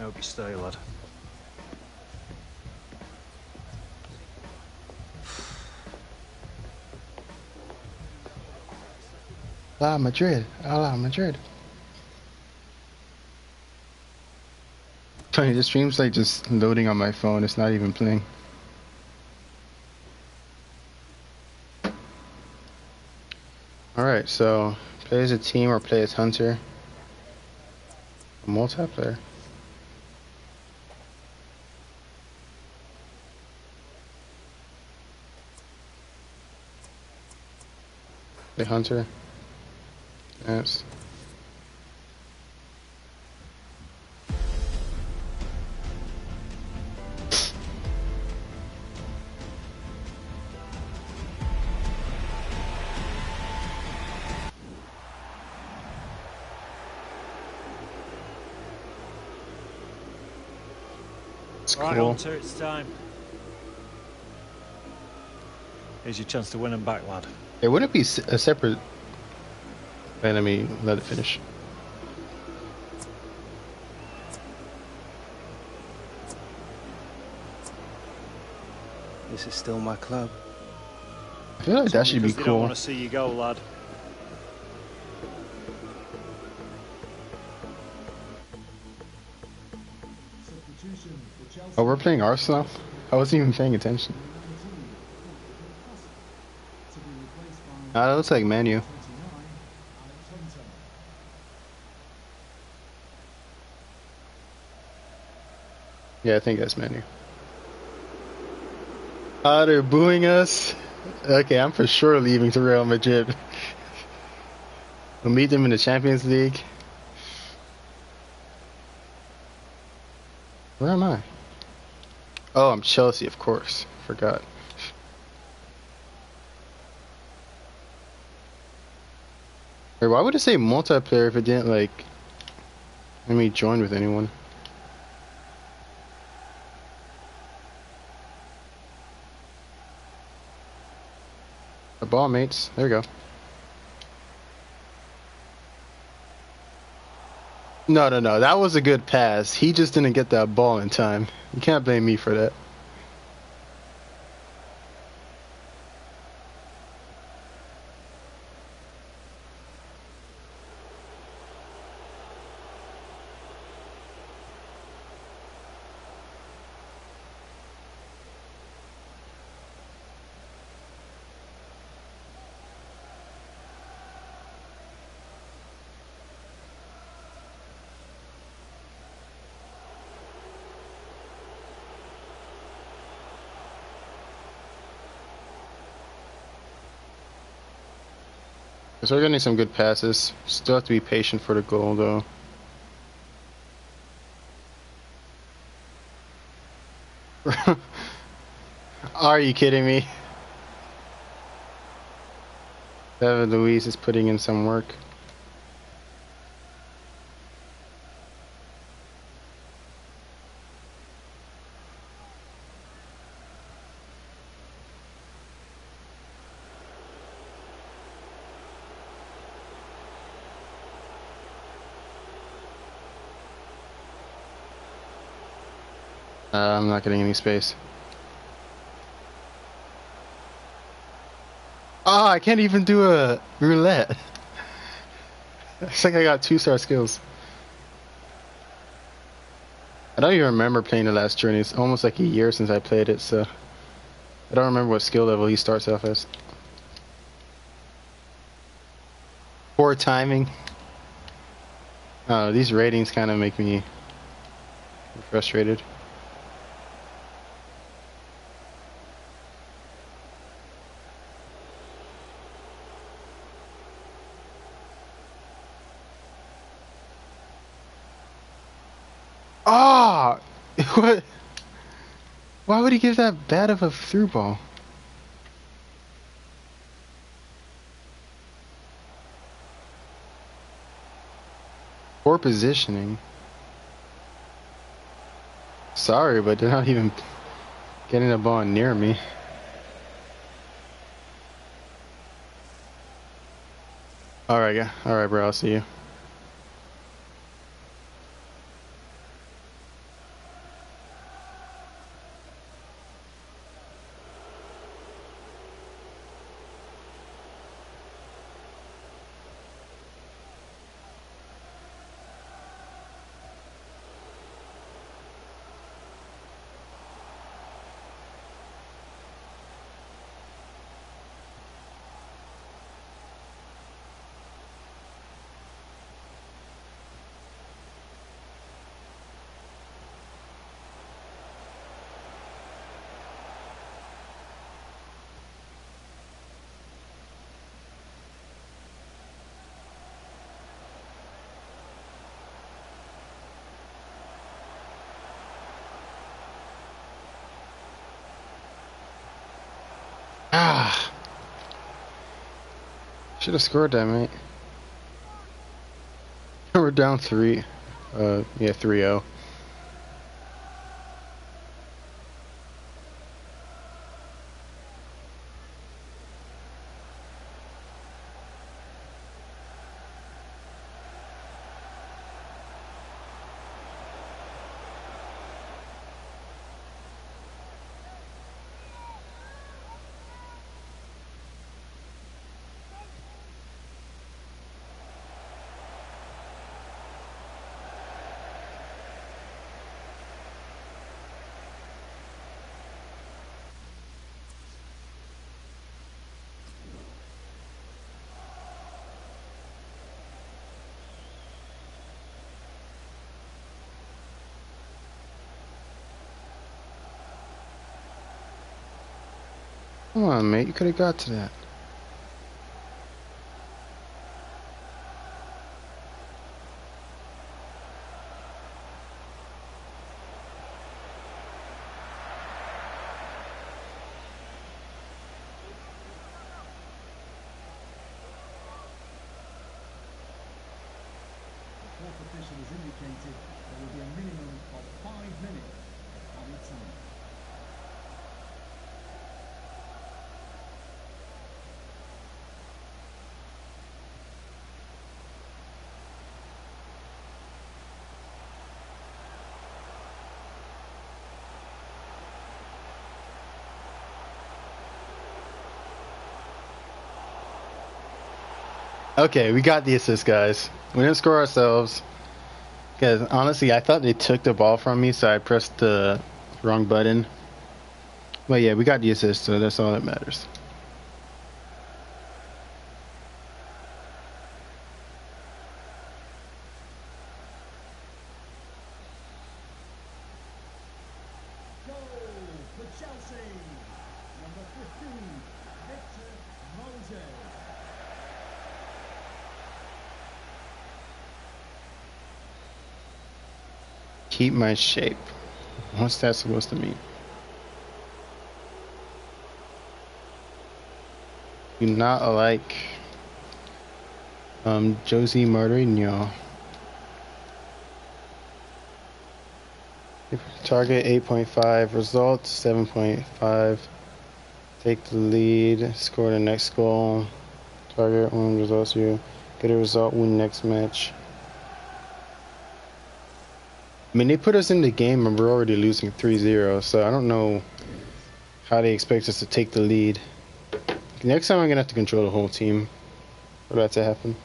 I hope you stay, lad. Ah, Madrid. Ah, Madrid. Funny, the stream's like just loading on my phone. It's not even playing. Alright, so play as a team or play as hunter. Multiplayer. Play hunter. Yes. It's Right, cool. Hunter, it's time. Here's your chance to win them back, lad. It wouldn't be a separate. Wait, let me let it finish. This is still my club. I feel like that should be Because they don't cool. want to see you go, lad. Oh, we're playing Arsenal? I wasn't even paying attention. Ah, that looks like Manu. Yeah, I think that's Manu. Ah, they're booing us? Okay, I'm for sure leaving to Real Madrid. We'll meet them in the Champions League. Where am I? Oh, I'm Chelsea, of course. Forgot. Wait, why would it say multiplayer if it didn't, like, let me join with anyone? The ball, mates. There we go. No, no, no. That was a good pass. He just didn't get that ball in time. You can't blame me for that. So we're getting some good passes. Still have to be patient for the goal, though. Are you kidding me? David Luiz is putting in some work. I'm not getting any space. Oh, I can't even do a roulette. It's like I got 2-star skills. I don't even remember playing the last journey. It's almost like a year since I played it, so I don't remember what skill level he starts off as. Poor timing. Oh, these ratings kind of make me frustrated. Ah! What? Why would he give that bad of a through ball? Poor positioning. Sorry, but they're not even getting the ball near me. Alright, yeah. Alright, bro. I'll see you. Should have scored that, mate. We're down 3. Yeah, 3-0. Come on, mate. You could have got to that. Officials indicated there will be a minimum of 5 minutes of added time. Okay, we got the assist, guys. We didn't score ourselves. Because honestly, I thought they took the ball from me, so I pressed the wrong button. But yeah, we got the assist, so that's all that matters. Goal for Chelsea. Number 15, Victor Moses. Keep my shape. What's that supposed to mean? Do not like Josie Martino. Target 8.5, results 7.5. Take the lead, score the next goal. Target 1 results you. Get a result, win next match. I mean, they put us in the game and we're already losing 3-0, so I don't know how they expect us to take the lead. Next time I'm going to have to control the whole team for that to happen.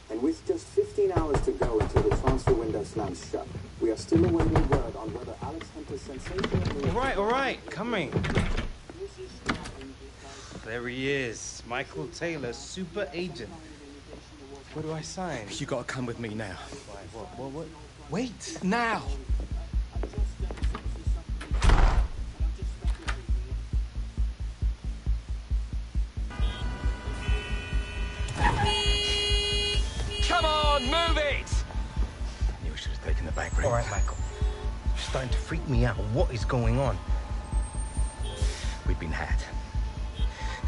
And with just 15 hours to go until the transfer window slams shut, we are still awaiting word on whether Alex Hunter's sensational... All right, coming. There he is, Michael Taylor, super agent. What do I sign? You gotta come with me now. Why, what? Wait, now! Come on, move it! I knew I should have taken the back room. All right, Michael. You're starting to freak me out. What is going on? We've been had.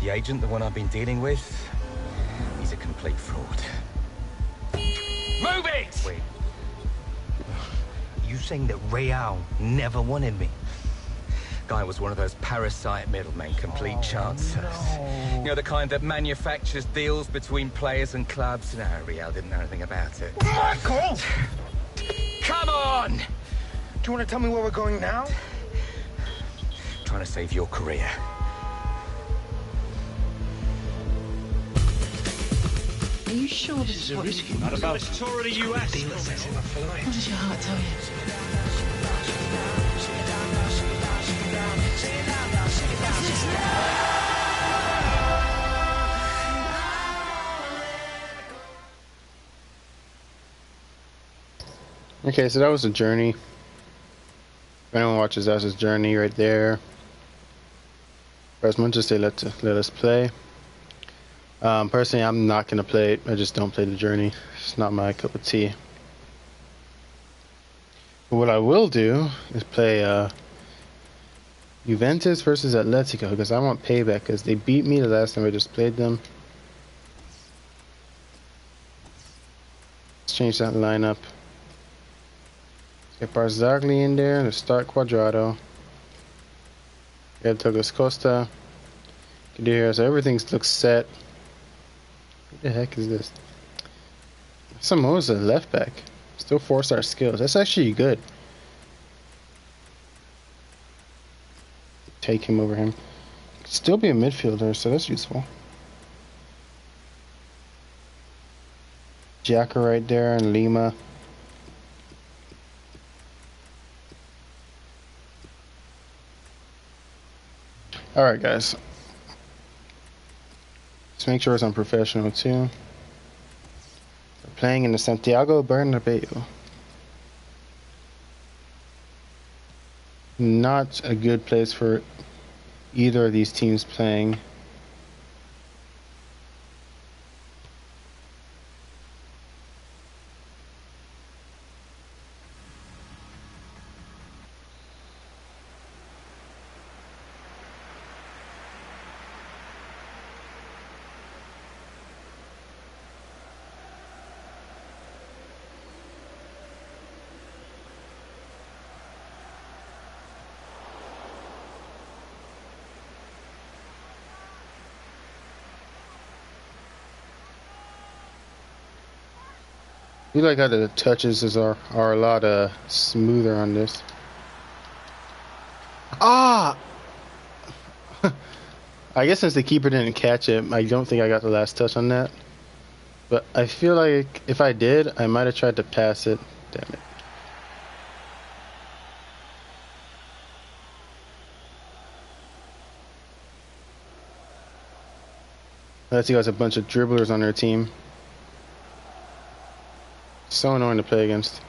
The agent, the one I've been dealing with, he's a complete fraud. Move it! Wait. You saying that Real never wanted me? Guy was one of those parasite middlemen, complete chancers. No. You know, the kind that manufactures deals between players and clubs? No, Real didn't know anything about it. Michael! Come on! Do you want to tell me where we're going now? Trying to save your career. Are you sure this is what risky. Not about a tour of the US. What does your heart tell you? Okay, so that was a journey. If anyone watches, that's his journey right there. For as much as they let us play. Personally, I'm not going to play it. I just don't play the journey. It's not my cup of tea. But what I will do is play Juventus versus Atletico, because I want payback, because they beat me the last time I just played them. Let's change that lineup. Get Barzagli in there to start Quadrado. Get Douglas Costa. Get here, so everything looks set. What the heck is this? Samoa's a left back. Still 4-star skills. That's actually good. Take him over him. Still be a midfielder, so that's useful. Jacka right there and Lima. Alright guys. Let's make sure it's on professional too. We're playing in the Santiago Bernabeu. Not a good place for either of these teams playing. We like how the touches are a lot smoother on this. Ah! I guess since the keeper didn't catch it, I don't think I got the last touch on that. But I feel like if I did, I might have tried to pass it. Damn it. Let's see, has a bunch of dribblers on their team. So annoying to play against.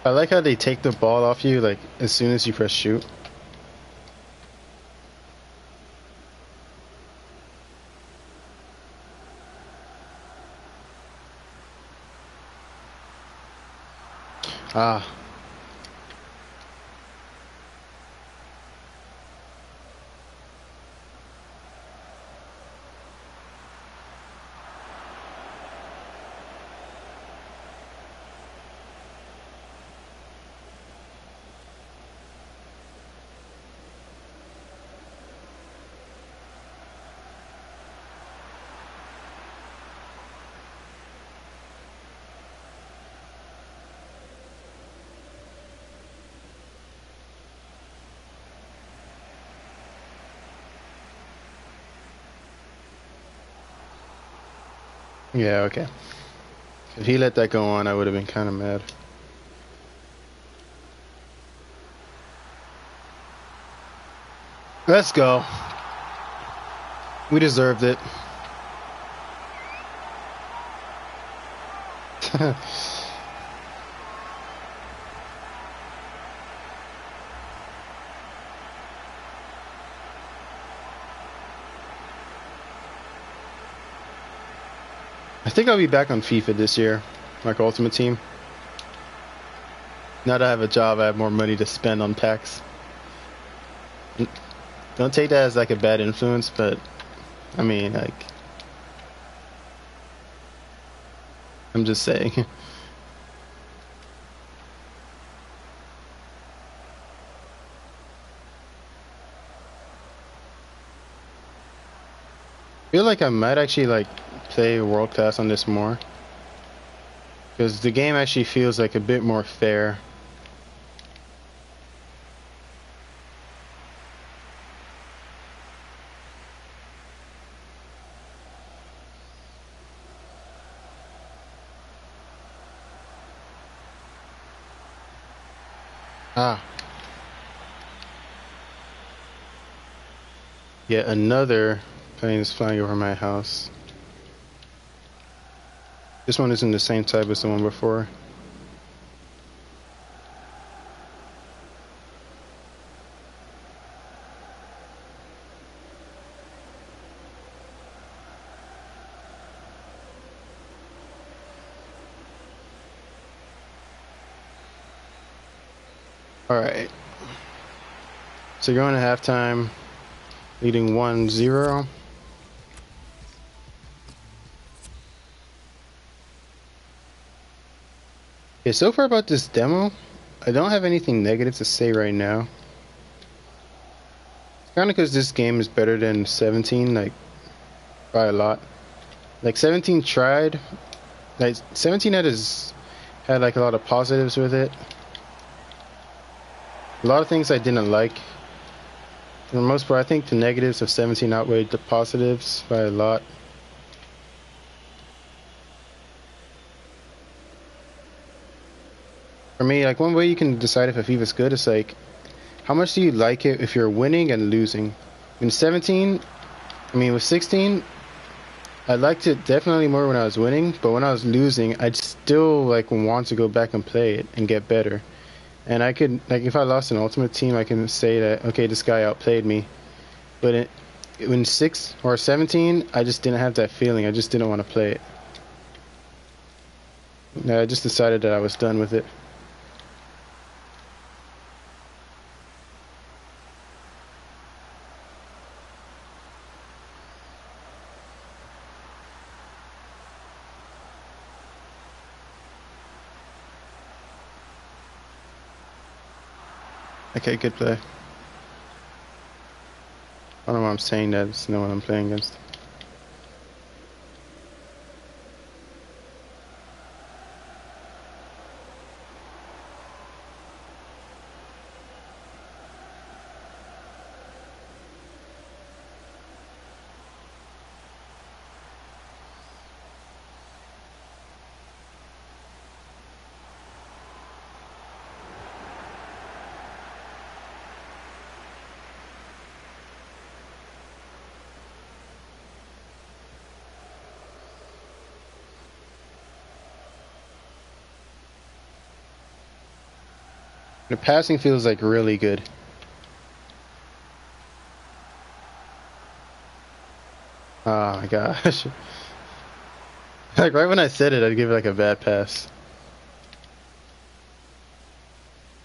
I like how they take the ball off you like as soon as you press shoot. Ah. Yeah, okay. If he let that go on, I would have been kind of mad. Let's go. We deserved it. I think I'll be back on FIFA this year, like Ultimate Team. Now that I have a job, I have more money to spend on packs. Don't take that as like a bad influence, but I mean, like, I'm just saying. feel like I might actually like play World Class on this more. Because the game actually feels like a bit more fair. Ah. Yet another plane is flying over my house. This one isn't the same type as the one before. Alright. So going to halftime, leading 1-0. Okay, so far about this demo, I don't have anything negative to say right now. It's kind of because this game is better than 17, like, by a lot. Like, 17 tried, like, 17 had like a lot of positives with it. A lot of things I didn't like. For the most part, I think the negatives of 17 outweighed the positives by a lot. For me, like, one way you can decide if a FIFA is good is like, how much do you like it if you're winning and losing? In 17, I mean with 16, I liked it definitely more when I was winning, but when I was losing, I'd still like want to go back and play it and get better. And I could, like, if I lost an Ultimate Team, I can say that, okay, this guy outplayed me. But in 6 or 17, I just didn't have that feeling. I just didn't want to play it. I just decided that I was done with it. Okay, good play. I don't know why I'm saying that. It's no one I'm playing against. The passing feels like really good. Oh my gosh. Like right when I said it, I'd give it like a bad pass.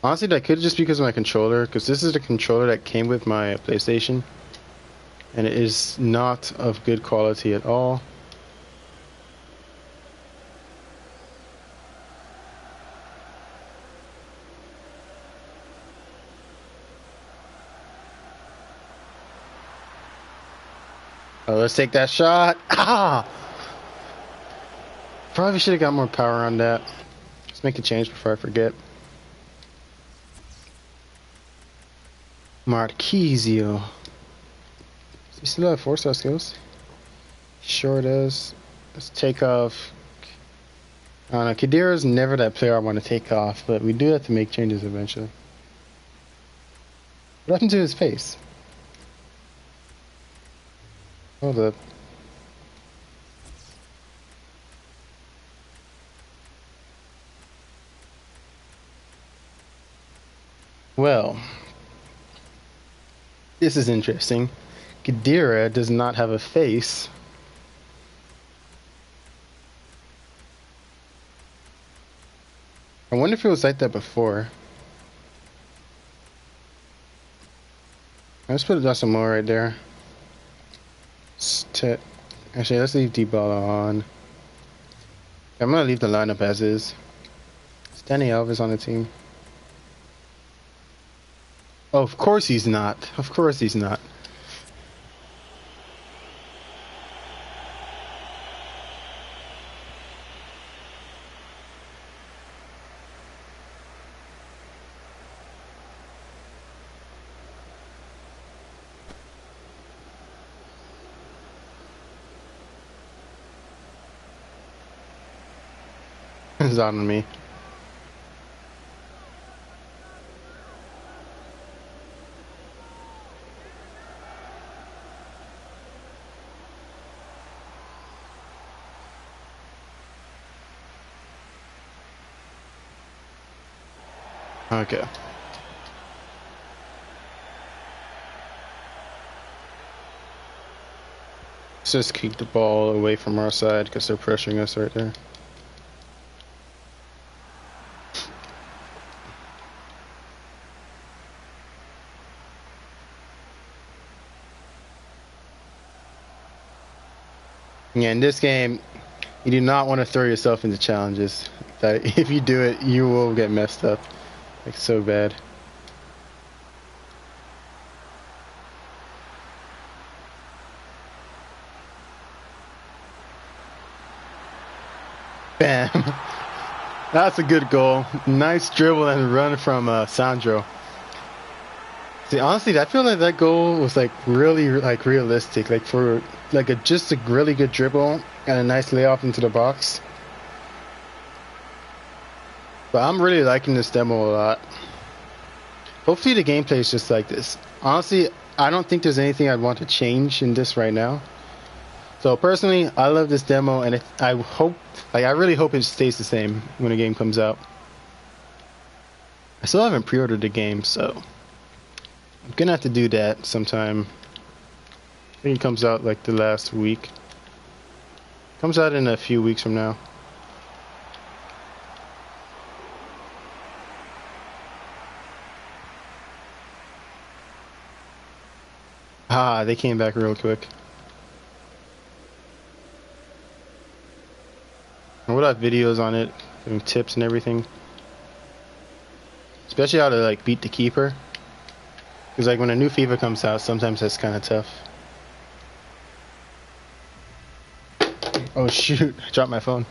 Honestly, that could just be because of my controller, because this is the controller that came with my PlayStation. And it is not of good quality at all. Oh, let's take that shot. Ah! Probably should have got more power on that. Let's make a change before I forget. Marquisio. Does he still have 4-star skills? Sure does. Let's take off. I don't know. Khedira's never that player I want to take off, but we do have to make changes eventually. What happened to his face? Hold up. Well, this is interesting. Khedira does not have a face. I wonder if it was like that before. Let's put some more right there. Actually, let's leave D-Ball on. I'm gonna leave the lineup as is. Is Danny Alves on the team? Oh, of course he's not. Of course he's not. is out on me. Okay. Let's just keep the ball away from our side because they're pressuring us right there. Yeah, in this game, you do not want to throw yourself into challenges. That if you do it, you will get messed up. Like, so bad. Bam. That's a good goal. Nice dribble and run from Sandro. See, honestly, I feel like that goal was like really like realistic. Like for like just a really good dribble and a nice layoff into the box. But I'm really liking this demo a lot. Hopefully the gameplay is just like this. Honestly, I don't think there's anything I'd want to change in this right now. So personally, I love this demo, and I really hope it stays the same when the game comes out. I still haven't pre-ordered the game, so I'm gonna have to do that sometime. I think it comes out like the last week. Comes out in a few weeks from now. Ah, they came back real quick. We'll have videos on it, giving tips and everything. Especially how to like beat the keeper. Because like when a new FIFA comes out, sometimes that's kind of tough. Oh shoot, I dropped my phone.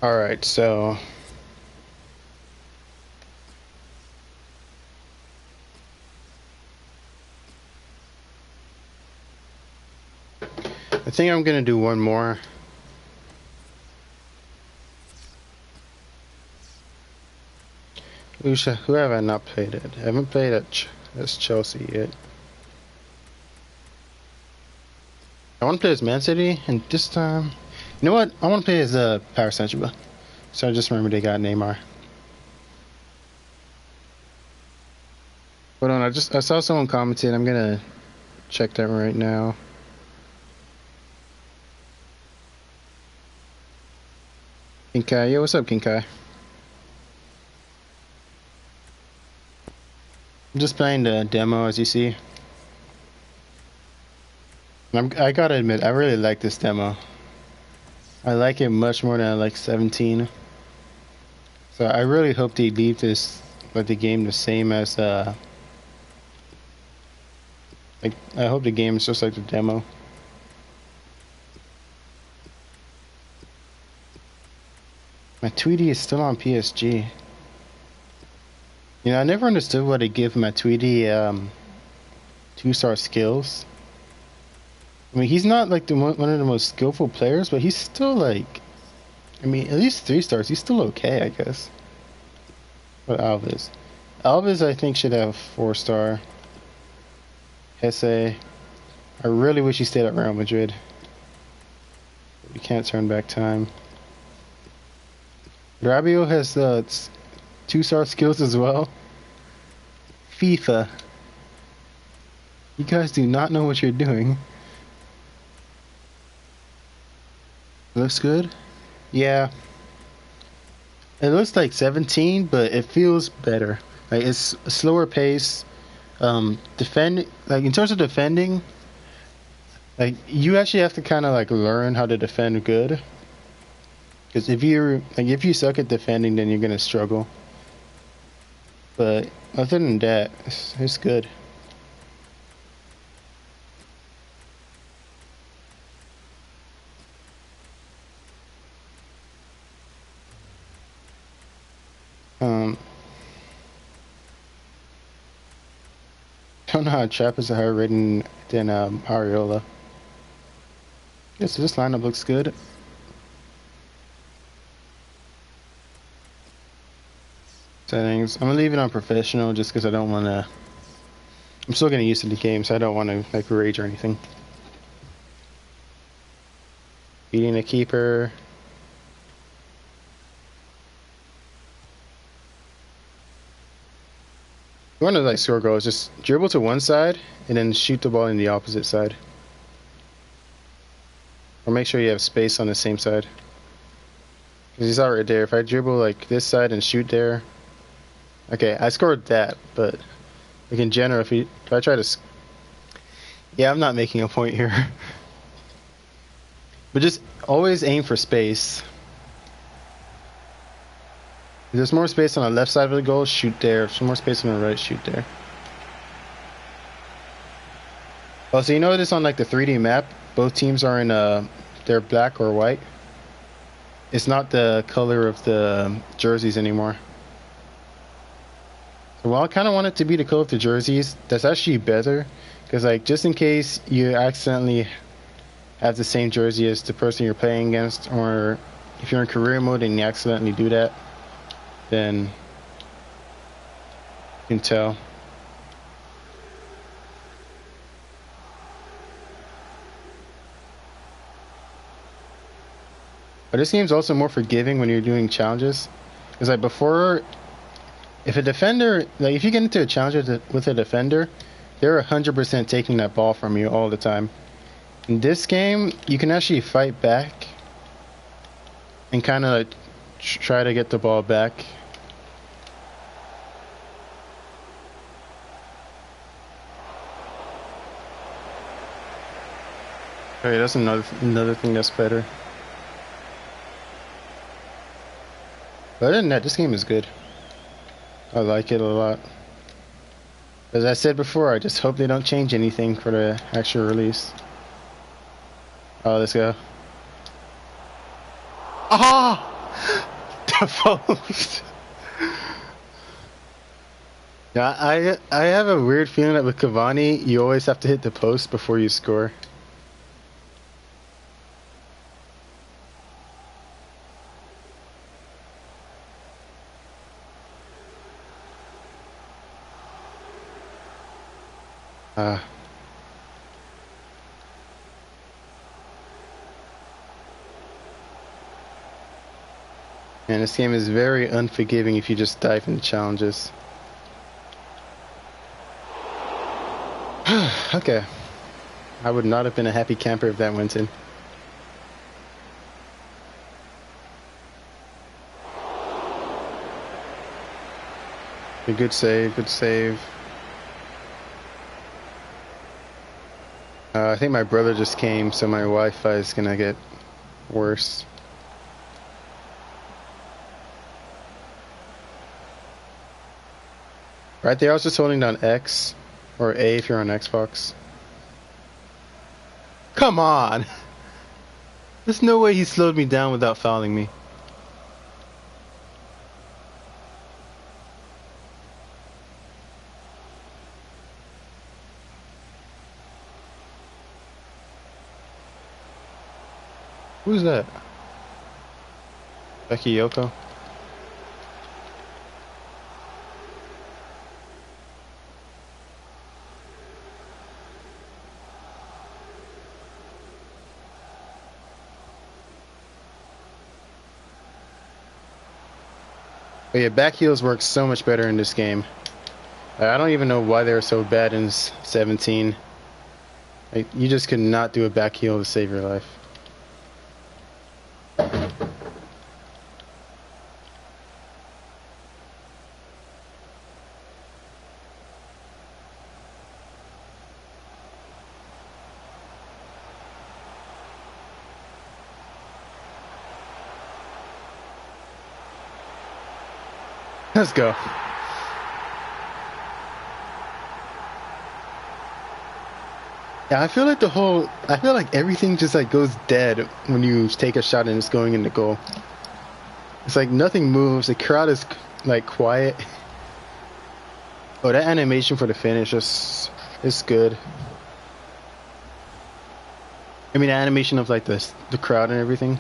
Alright, so I think I'm gonna do one more. Who have I not played it? I haven't played as Chelsea yet. I want to play as Man City, and this time, you know what? I want to play as Paris Saint-Germain. So I just remember they got Neymar. Hold on, I saw someone commented. I'm gonna check that right now. Kinkai, yo, what's up, Kinkai? I'm just playing the demo, as you see. I gotta admit, I really like this demo. I like it much more than I like 17. So I really hope they leave this, like the game, the same as like I hope the game is just like the demo. My Tweety is still on PSG. You know, I never understood why they give my Tweety 2-star skills. I mean, he's not like one of the most skillful players, but he's still like, I mean, at least 3 stars. He's still okay, I guess. But Alves, I think should have 4-star. Hesse, I really wish he stayed at Real Madrid. We can't turn back time. Rabiot has 2-star skills as well. FIFA. You guys do not know what you're doing. Looks good? Yeah. It looks like 17, but it feels better. Like it's a slower pace. Defend like in terms of defending, like you actually have to kind of like learn how to defend good. Because if you suck at defending, then you're gonna struggle. But other than that, it's good. Um, I don't know how Trap is a higher rating than Ariola. Yeah, so this lineup looks good. Settings. I'm gonna leave it on professional just because I don't want to. I'm still getting used to the game, so I don't want to like rage or anything. Beating a keeper. You want to like score goals, just dribble to one side and then shoot the ball in the opposite side. Or make sure you have space on the same side. Because he's already there. If I dribble like this side and shoot there. Okay, I scored that, but like in general, if I try to. Yeah, I'm not making a point here. But just always aim for space. If there's more space on the left side of the goal, shoot there. If there's more space on the right, shoot there. Oh, so you notice on like the 3D map, both teams are in they're black or white. It's not the color of the jerseys anymore. So while I kind of want it to be the color of the jerseys, that's actually better. Because like just in case you accidentally have the same jersey as the person you're playing against, or if you're in career mode and you accidentally do that, then you can tell. But this game's also more forgiving when you're doing challenges. Because like before, if a defender, like if you get into a challenge with a defender, they're 100% taking that ball from you all the time. In this game, you can actually fight back and kind of like try to get the ball back. Okay, that's another thing that's better. But other than that, this game is good. I like it a lot. As I said before, I just hope they don't change anything for the actual release. Oh, let's go. Ah! The post. Yeah, I have a weird feeling that with Cavani, you always have to hit the post before you score. And this game is very unforgiving if you just dive into challenges. Okay. I would not have been a happy camper if that went in. A good save, good save. I think my brother just came, so my Wi-Fi is gonna get worse. Right there, I was just holding down X, or A if you're on Xbox. Come on! There's no way he slowed me down without fouling me. Who's that? Becky Yoko? But yeah, back heels work so much better in this game. I don't even know why they were so bad in 17. Like, you just could not do a back heel to save your life. Let's go. Yeah, I feel like everything just like goes dead when you take a shot and it's going in the goal. It's like nothing moves. The crowd is like quiet. Oh, that animation for the finish is good. I mean, the animation of like the crowd and everything.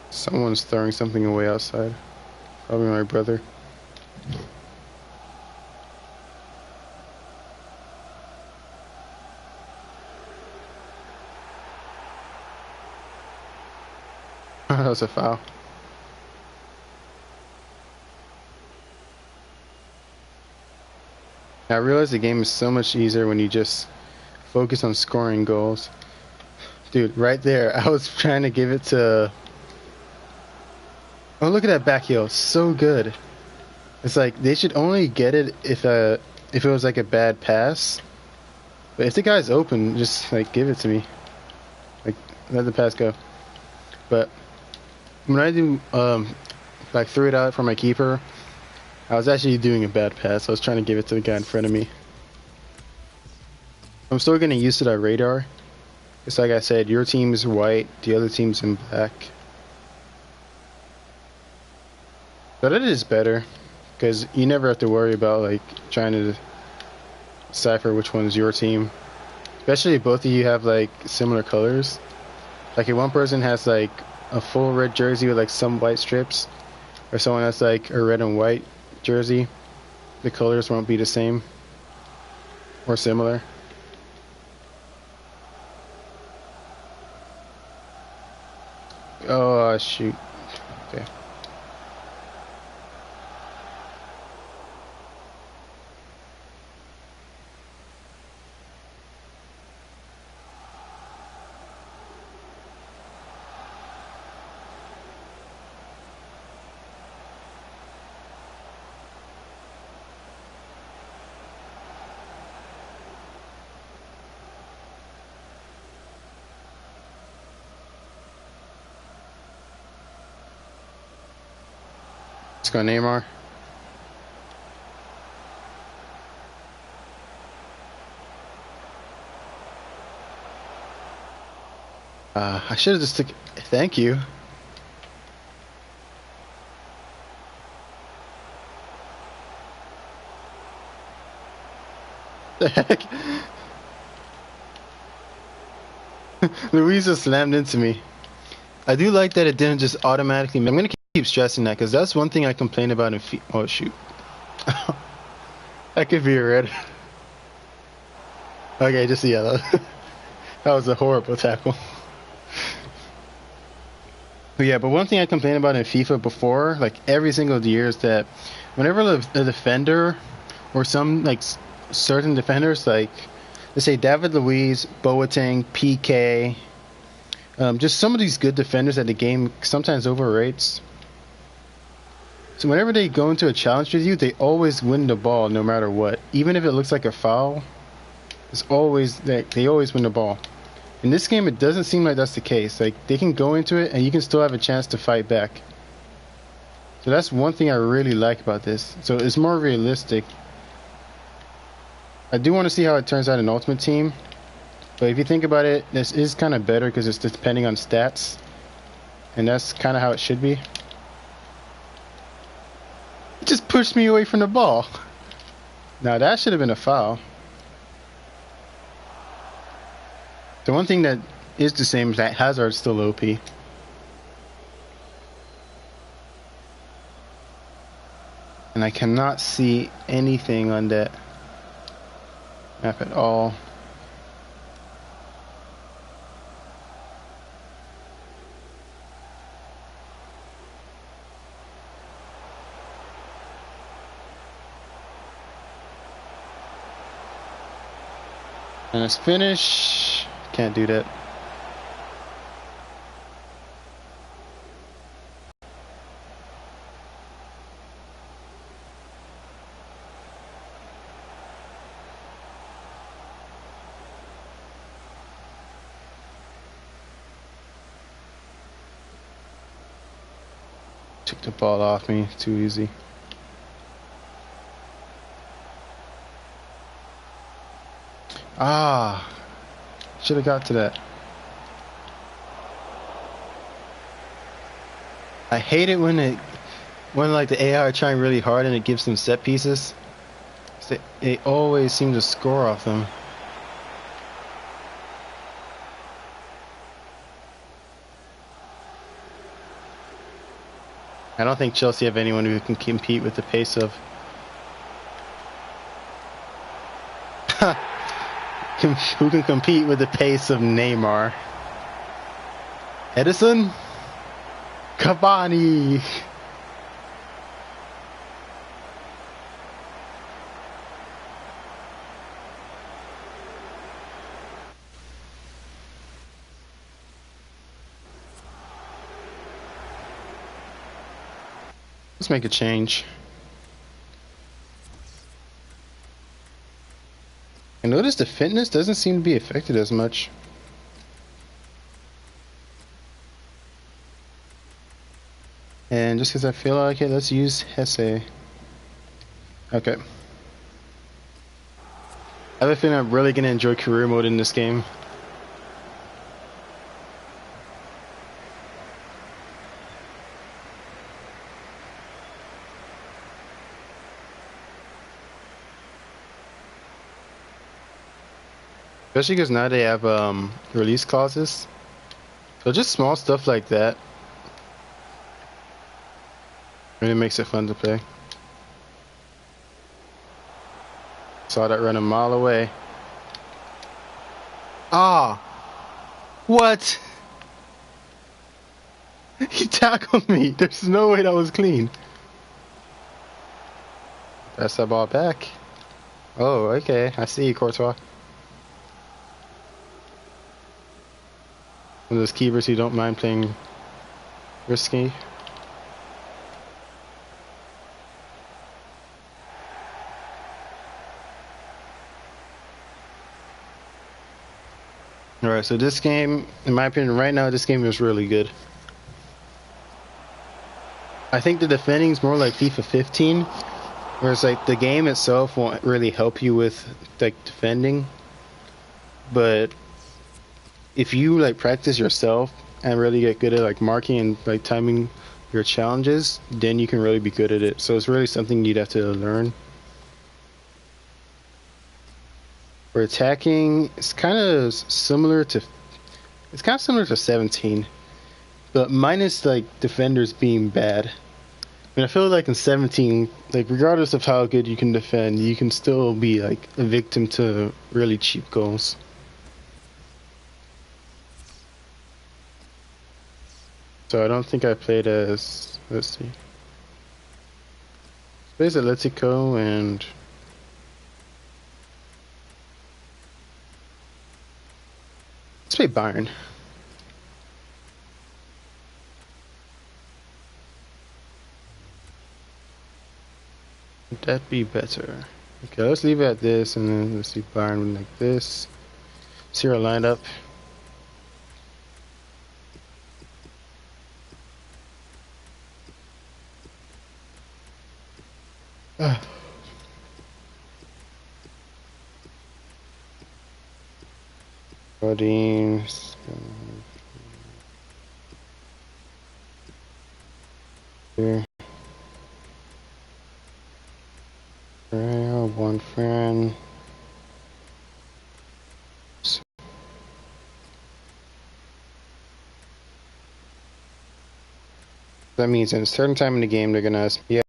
Someone's throwing something away outside. Probably my brother. That was a foul. I realize the game is so much easier when you just focus on scoring goals. Dude, right there, I was trying to give it to... Oh, look at that back heel. So good. It's like, they should only get it if it was like a bad pass. But if the guy's open, just like give it to me. Like, let the pass go. But when I do, like threw it out for my keeper, I was actually doing a bad pass. I was trying to give it to the guy in front of me. I'm still getting used to that radar. It's like I said, your team is white, the other team's in black. But it is better, because you never have to worry about like trying to decipher which one's your team. Especially if both of you have like similar colors. Like if one person has like a full red jersey with like some white strips, or someone has like a red and white jersey, the colors won't be the same or similar. Oh shoot. Okay. Let's go Neymar. I should have just took. Thank you. The heck? Louisa slammed into me. I do like that it didn't just automatically. I'm gonna keep stressing that because that's one thing I complain about in FIFA. Oh shoot. That could be a red. Okay, just a yellow. That was a horrible tackle. But yeah, but one thing I complained about in FIFA before, like every single year, is that whenever a defender or some like certain defenders, like let's say David Luiz, Boateng, PK, just some of these good defenders that the game sometimes overrates. So whenever they go into a challenge with you, they always win the ball no matter what. Even if it looks like a foul, it's always they always win the ball. In this game, it doesn't seem like that's the case. Like, they can go into it, and you can still have a chance to fight back. So that's one thing I really like about this. So it's more realistic. I do want to see how it turns out in Ultimate Team. But if you think about it, this is kind of better because it's depending on stats. And that's kind of how it should be. It just pushed me away from the ball. Now, that should have been a foul. The one thing that is the same is that Hazard's still OP. And I cannot see anything on that map at all. And it's finish. Can't do that. Took the ball off me. Too easy. Ah. Should have got to that. I hate it when like the AI are trying really hard and it gives them set pieces. They always seem to score off them. I don't think Chelsea have anyone who can compete with the pace of who can compete with the pace of Neymar. Edison? Cavani! Let's make a change. I noticed the fitness doesn't seem to be affected as much. And just because I feel like it, let's use Hesse. Okay. I have a feeling I'm really going to enjoy career mode in this game. Especially because now they have release clauses. So just small stuff like that really makes it fun to play. Saw that run a mile away. Ah! What? He tackled me. There's no way that was clean. Pass that ball back. Oh, okay. I see you, Courtois. One of those keepers who don't mind playing risky. Alright, so this game, in my opinion, right now, this game is really good. I think the defending is more like FIFA 15, whereas like the game itself won't really help you with like defending, but if you like practice yourself and really get good at like marking and like timing your challenges, then you can really be good at it. So it's really something you'd have to learn. For attacking, it's kind of similar to 17, but minus like defenders being bad. I mean, I feel like in 17, like regardless of how good you can defend, you can still be like a victim to really cheap goals. So I don't think I played as, let's see. Plays Atletico and let's play Bayern. Would that be better? Okay, let's leave it at this and then let's see Bayern like this. See our lineup. Bodies. Here. One friend. That means at a certain time in the game they're gonna ask, yep,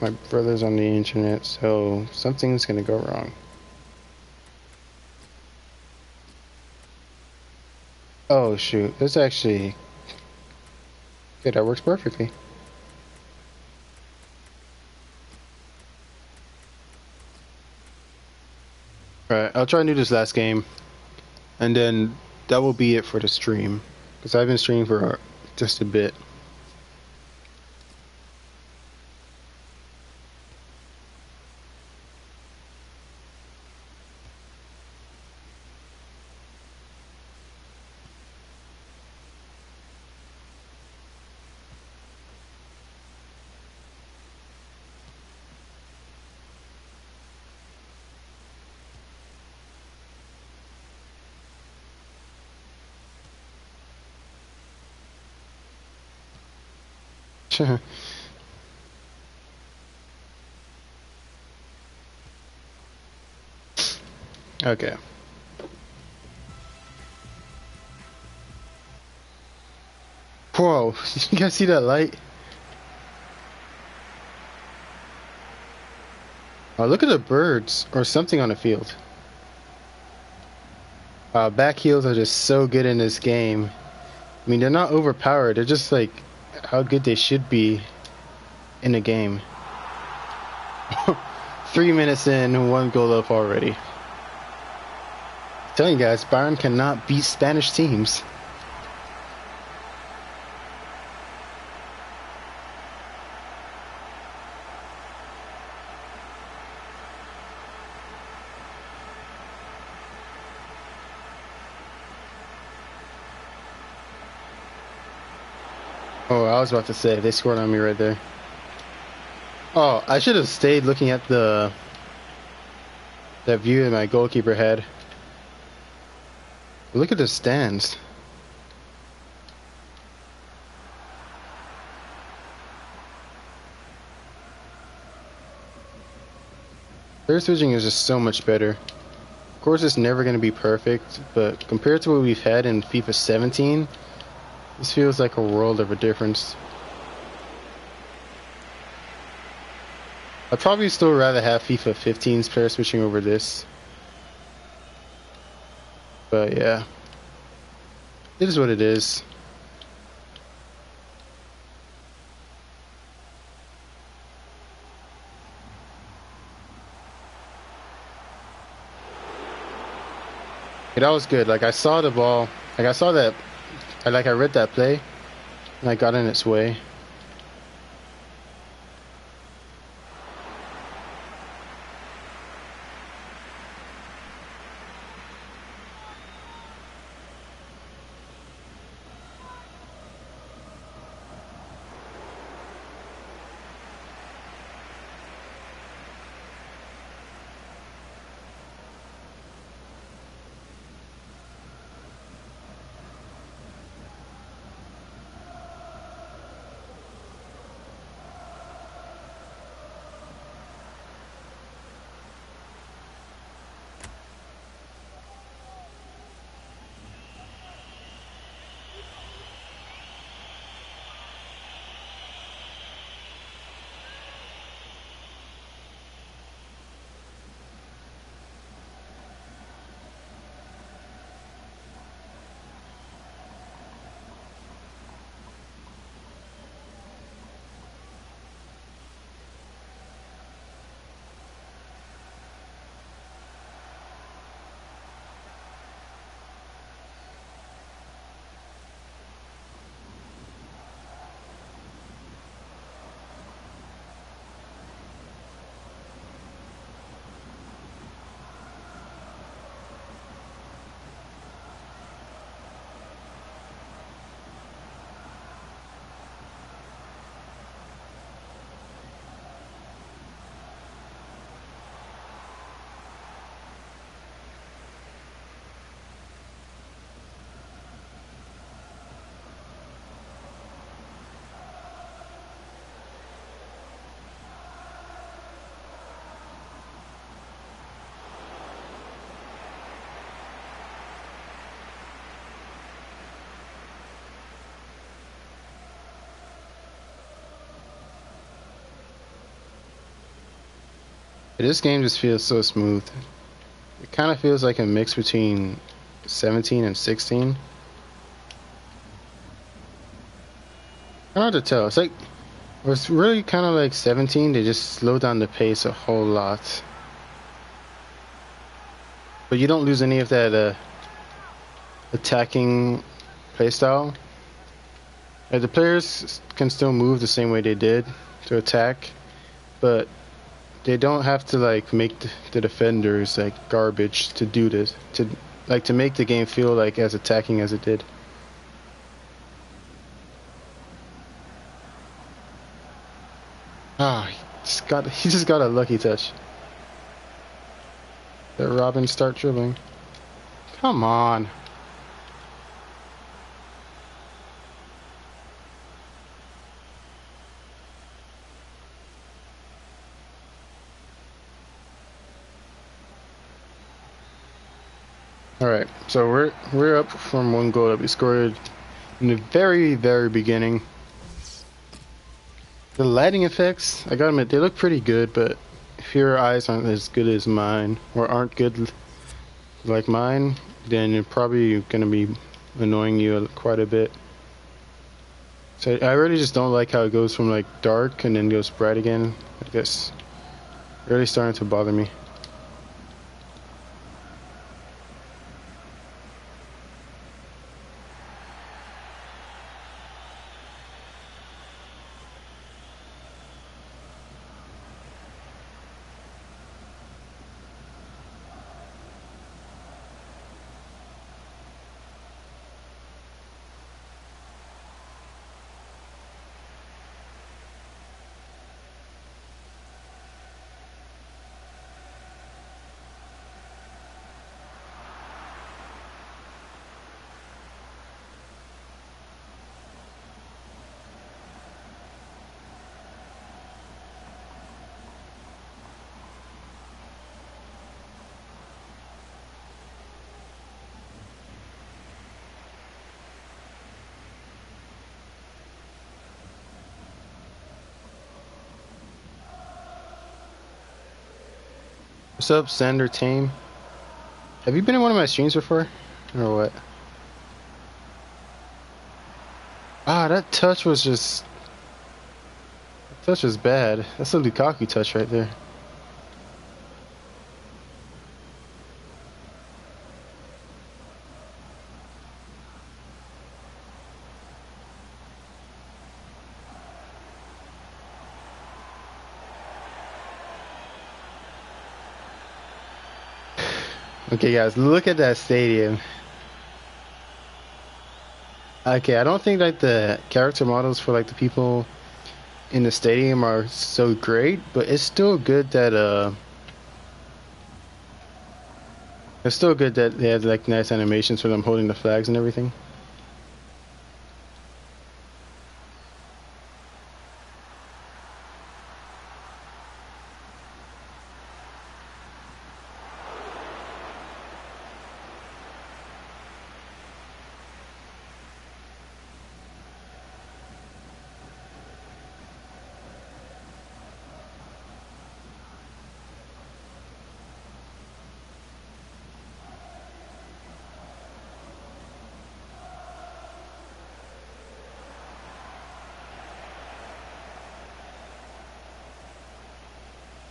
my brother's on the internet, so something's gonna go wrong. Oh shoot, that's actually okay, that works perfectly. Alright, I'll try and do this last game. And then that will be it for the stream, because I've been streaming for just a bit. Okay. Whoa, you guys see that light? Oh, look at the birds or something on the field. Back heels are just so good in this game. I mean, they're not overpowered. They're just like how good they should be in a game. 3 minutes in, 1 goal up already. I'm telling you guys, Bayern cannot beat Spanish teams. Oh, I was about to say, they scored on me right there. Oh, I should have stayed looking at that view that my goalkeeper had. Look at the stands. Player switching is just so much better. Of course, it's never going to be perfect, but compared to what we've had in FIFA 17, this feels like a world of a difference. I'd probably still rather have FIFA 15's player switching over this. But yeah, it is what it is. That was good. Like I saw the ball, like I saw that, I read that play, and I got in its way. This game just feels so smooth. It kind of feels like a mix between 17 and 16. I don't know how to tell. It's really kind of like 17. They just slow down the pace a whole lot. But you don't lose any of that attacking playstyle. Like, the players can still move the same way they did to attack, but they don't have to like make the defenders like garbage to do this, to make the game feel like as attacking as it did. Ah, he just got a lucky touch. Let Robin start dribbling. Come on. All right, so we're up from 1 goal that we scored in the very beginning. The lighting effects, I gotta admit, they look pretty good, but if your eyes aren't as good as mine, or aren't good like mine, then you're probably gonna be annoying you quite a bit. So I really just don't like how it goes from like dark and then goes bright again. I guess really starting to bother me. What's up, Sander Tame? Have you been in one of my streams before? Or what? Ah, that touch was just... That touch was bad. That's a Lukaku touch right there. Okay, guys, look at that stadium. Okay, I don't think like the character models for like the people in the stadium are so great, but it's still good that they had like nice animations for them holding the flags and everything.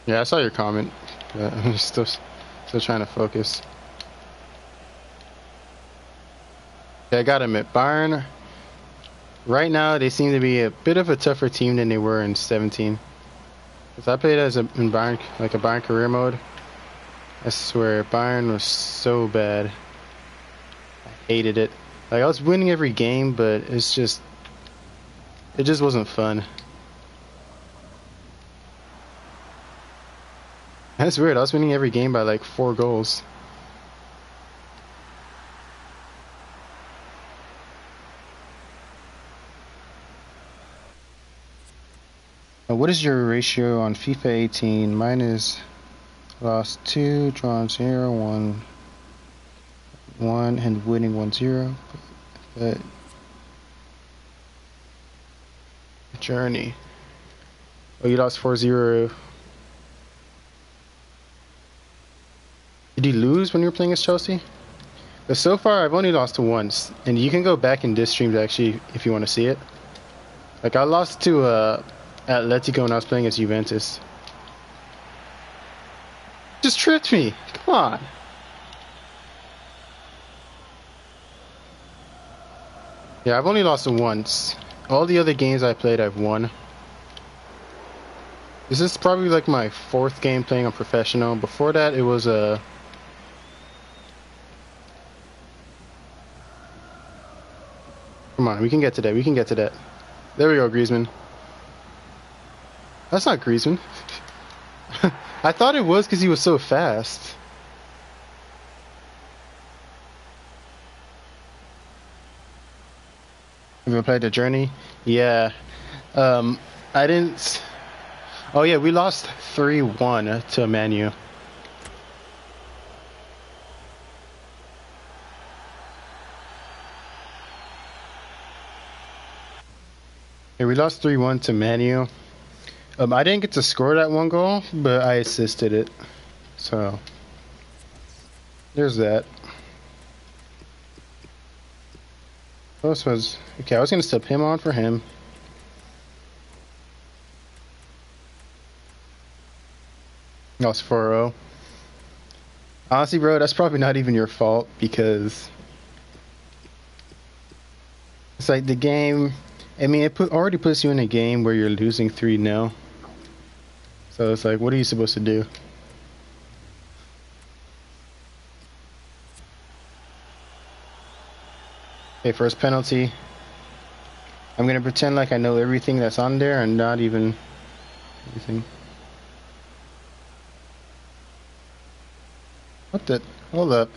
Yeah, I saw your comment, but I'm still trying to focus. Yeah, I gotta admit, Bayern, right now they seem to be a bit of a tougher team than they were in 17. Because I played as in Bayern, like a Bayern career mode. I swear, Bayern was so bad. I hated it. Like, I was winning every game, but it just wasn't fun. That's weird. I was winning every game by like 4 goals. What is your ratio on FIFA 18? Mine is lost 2, drawn 0, 1, 1, and winning 1-0. But journey. Oh, you lost 4-0. Did you lose when you were playing as Chelsea? But so far, I've only lost once, and you can go back in this stream to actually, if you want to see it. Like, I lost to Atletico when I was playing as Juventus. Just tripped me. Come on. Yeah, I've only lost once. All the other games I played, I've won. This is probably like my 4th game playing on professional. Before that, it was a. Come on, we can get to that. We can get to that. There we go, Griezmann. That's not Griezmann. I thought it was because he was so fast. Have you ever played The Journey? Yeah. I didn't. Oh yeah, we lost 3-1 to Man U. Yeah, we lost 3-1 to Man U. I didn't get to score that one goal, but I assisted it. So there's that. This was okay. I was gonna step him on for him. Lost 4-0. Honestly, bro, that's probably not even your fault because it's like the game. I mean, already puts you in a game where you're losing 3-0. So it's like, what are you supposed to do? Okay, first penalty. I'm gonna pretend like I know everything that's on there and not even anything. What the? Hold up.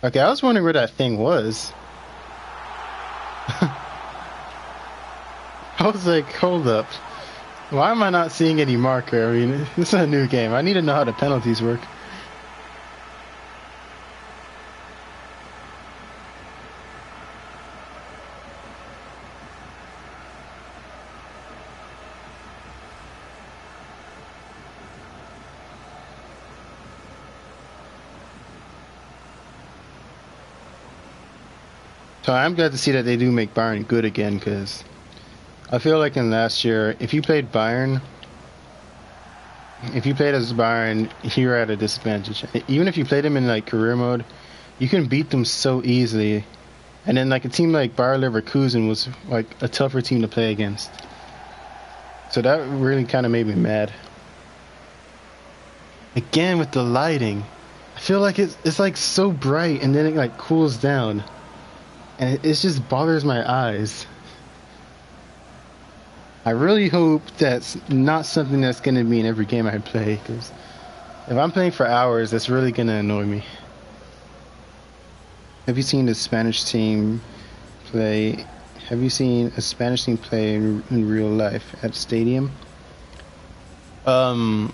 Okay, I was wondering where that thing was. I was like, hold up. Why am I not seeing any marker? I mean, this is a new game. I need to know how the penalties work. So I'm glad to see that they do make Bayern good again, because I feel like in last year, if you played Bayern, if you played as Bayern, you're at a disadvantage. Even if you played them in like career mode, you can beat them so easily. And then like a team like Bayer Leverkusen was like a tougher team to play against. So that really kind of made me mad. Again with the lighting, I feel like it's like so bright and then it like cools down. And it just bothers my eyes. I really hope that's not something that's going to be in every game I play, because if I'm playing for hours, that's really going to annoy me. Have you seen the Spanish team play? Have you seen a Spanish team play in real life at stadium? I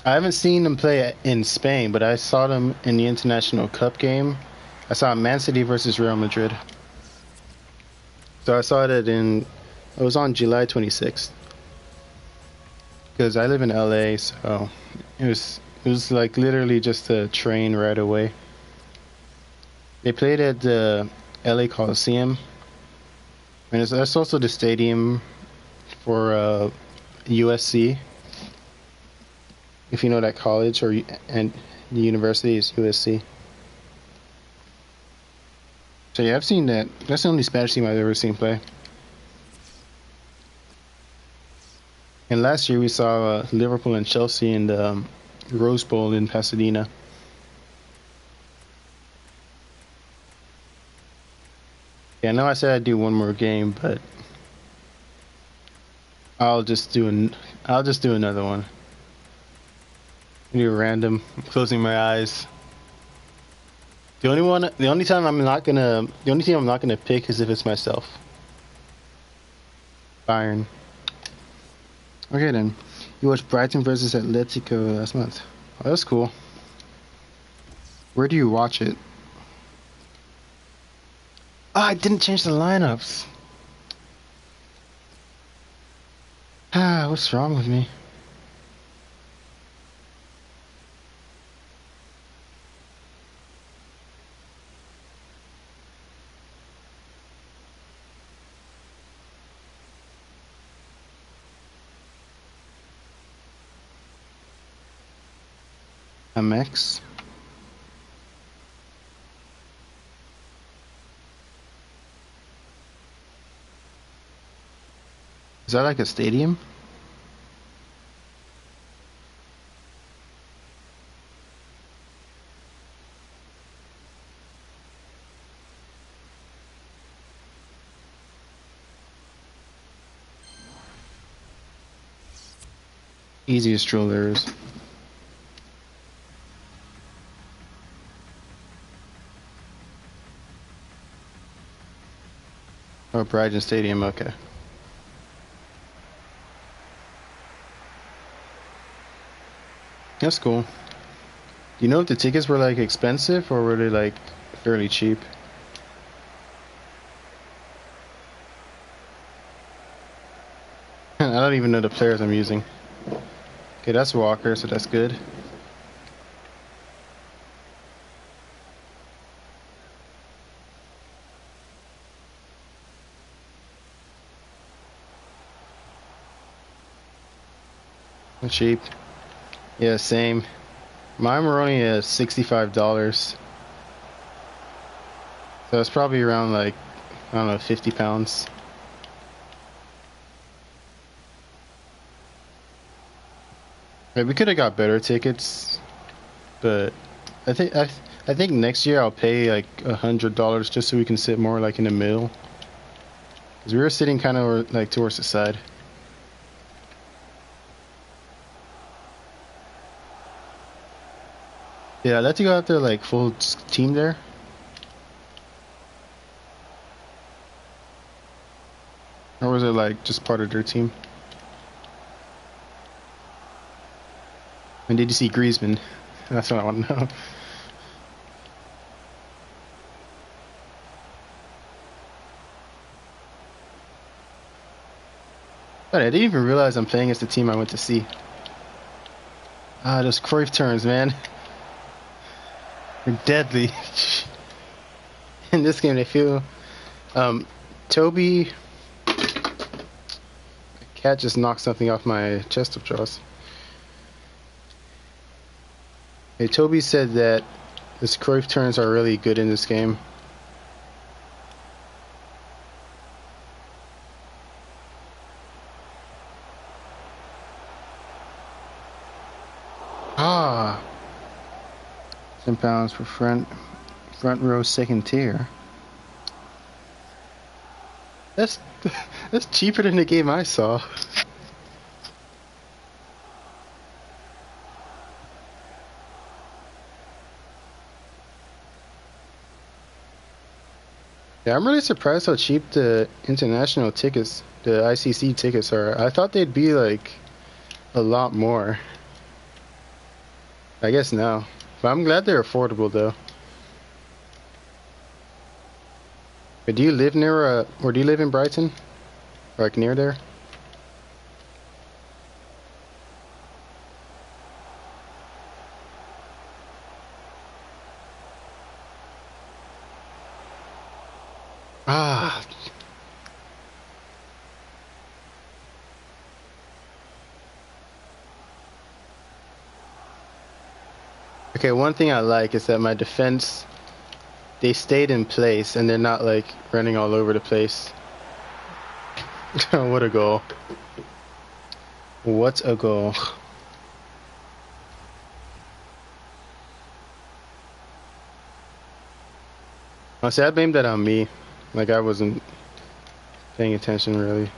haven't seen them play in Spain, but I saw them in the International Cup game. I saw Man City versus Real Madrid. So I saw it it was on July 26th. Because I live in LA, so it was like literally just a train right away. They played at the LA Coliseum, and that's also the stadium for USC. If you know that college and the university is USC. So yeah, I've seen that. That's the only Spanish team I've ever seen play. And last year we saw Liverpool and Chelsea in the Rose Bowl in Pasadena. Yeah, I know I said I'd do one more game, but I'll just do another one. Do a random. I'm closing my eyes. The only team I'm not gonna pick is if it's myself. Bayern. Okay then. You watched Brighton versus Atletico last month. Oh, that's cool. Where do you watch it? Ah, I didn't change the lineups. Ah, what's wrong with me? MX. Is that like a stadium? Easiest strollers. Oh, Brighton Stadium, okay. That's cool. Do you know if the tickets were like expensive or were they like fairly cheap? I don't even know the players I'm using. Okay, that's Walker, so that's good. Cheap. Yeah, same. Mine were only $65. So it's probably around like, I don't know, 50 pounds. Yeah, we could have got better tickets, but I think next year I'll pay like $100 just so we can sit more like in the middle. Cause we were sitting kind of like towards the side. Yeah, I'd let you go out there like full team there. Or was it like just part of their team? And did you see Griezmann? That's what I want to know. But I didn't even realize I'm playing as the team I went to see. Ah, those Cruyff turns, man. They're deadly. In this game, they feel. Toby. Cat just knocked something off my chest of drawers. Hey, Toby said that his Cruyff turns are really good in this game. Ah, £10 for front row second tier. That's that's cheaper than the game I saw. Yeah, I'm really surprised how cheap the international tickets, the ICC tickets are. I thought they'd be like a lot more. I guess now. But I'm glad they're affordable though. But do you live near or do you live in Brighton? Like near there? Ah. Okay, one thing I like is that my defense, they stayed in place and they're not like running all over the place. What a goal. What a goal. Honestly, I blamed that on me. Like I wasn't paying attention really.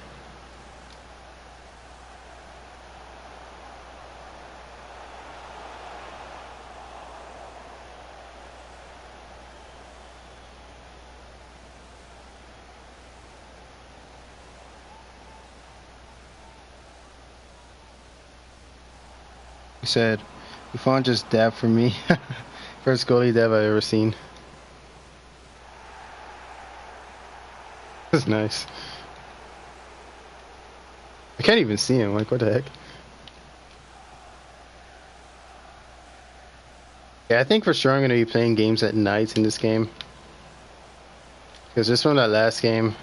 He said, Buffon just dabbed for me. First goalie dab I ever seen. That's nice. I can't even see him. Like, what the heck? Yeah, I think for sure I'm going to be playing games at night in this game. Because just from that last game,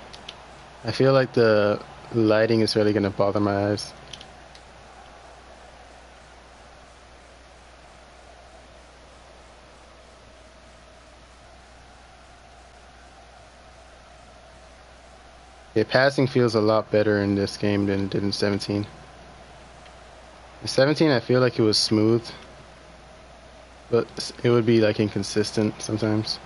I feel like the lighting is really going to bother my eyes. Yeah, passing feels a lot better in this game than it did in 17. In 17, I feel like it was smooth, but it would be like inconsistent sometimes.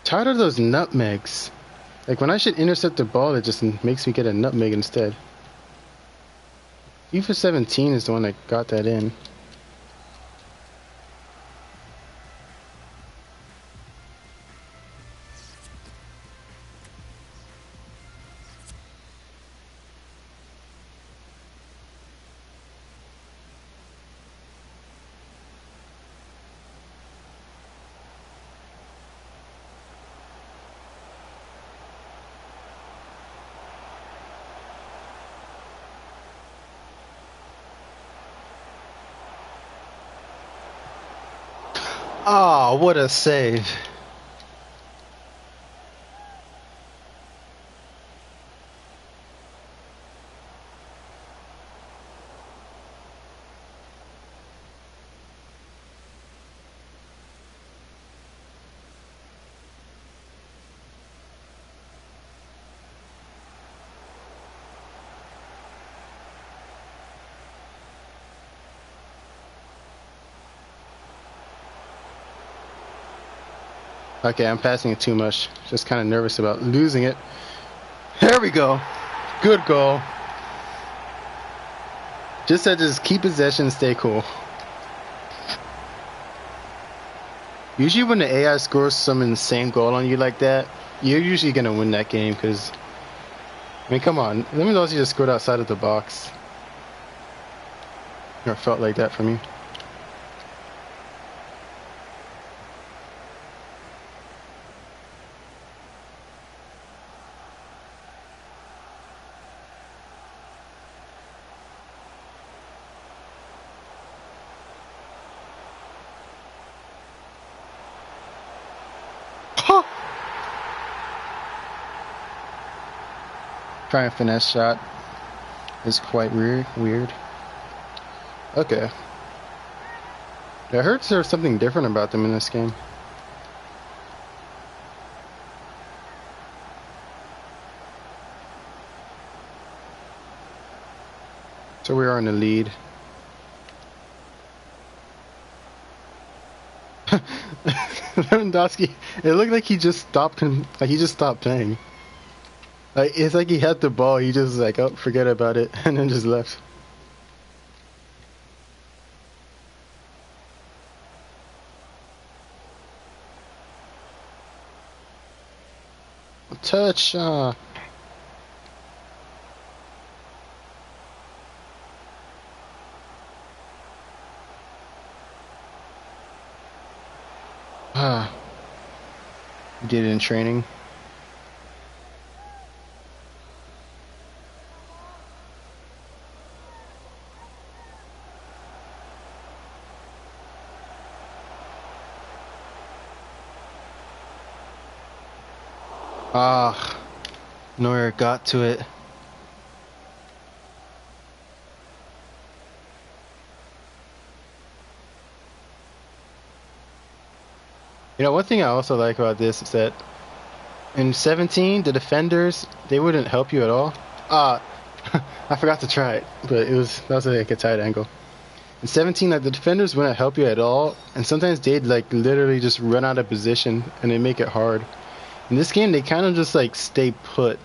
Tired of those nutmegs. Like when I should intercept the ball, it just makes me get a nutmeg instead. FIFA 17 is the one that got that in. Oh, what a save. Okay, I'm passing it too much. Just kind of nervous about losing it. There we go. Good goal. Just said just keep possession and stay cool. Usually when the AI scores some insane goal on you like that, you're usually going to win that game because, I mean, come on. Let me know if you just scored outside of the box. Or felt like that from you. Try and finesse shot is quite weird. Okay. I heard there's something different about them in this game. So we are in the lead. Lewandowski, it looked like he just stopped him, like he just stopped playing. Like it's like he had the ball, he just was like, oh, forget about it, and then just left. Touch. You did it in training. Neuer got to it. You know, one thing I also like about this is that in 17, the defenders, they wouldn't help you at all. I forgot to try it, but that was like a tight angle. In 17, like the defenders wouldn't help you at all, and sometimes they'd like literally just run out of position and they make it hard. In this game, they kind of just like stay put,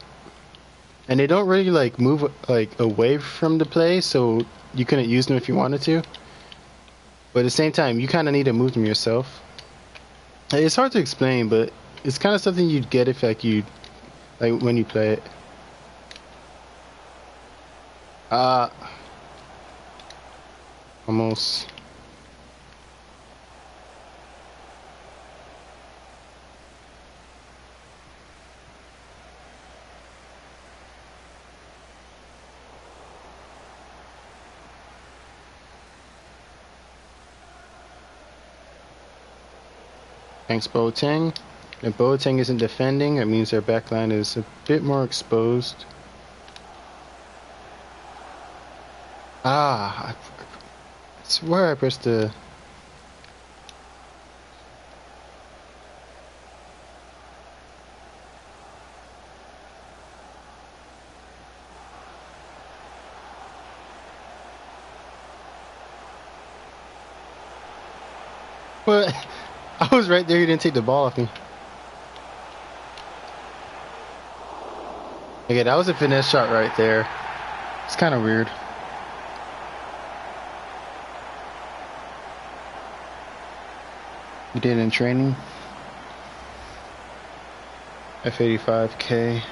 and they don't really like move like away from the play, so you couldn't use them if you wanted to. But at the same time, you kind of need to move them yourself. It's hard to explain, but it's kind of something you'd get if like when you play it. Almost. Thanks, Boateng. If Boateng isn't defending, it means their backline is a bit more exposed. I swear I pressed the I was right there, you didn't take the ball off me. Okay, that was a finesse shot right there. It's kind of weird. You did in training? F85K.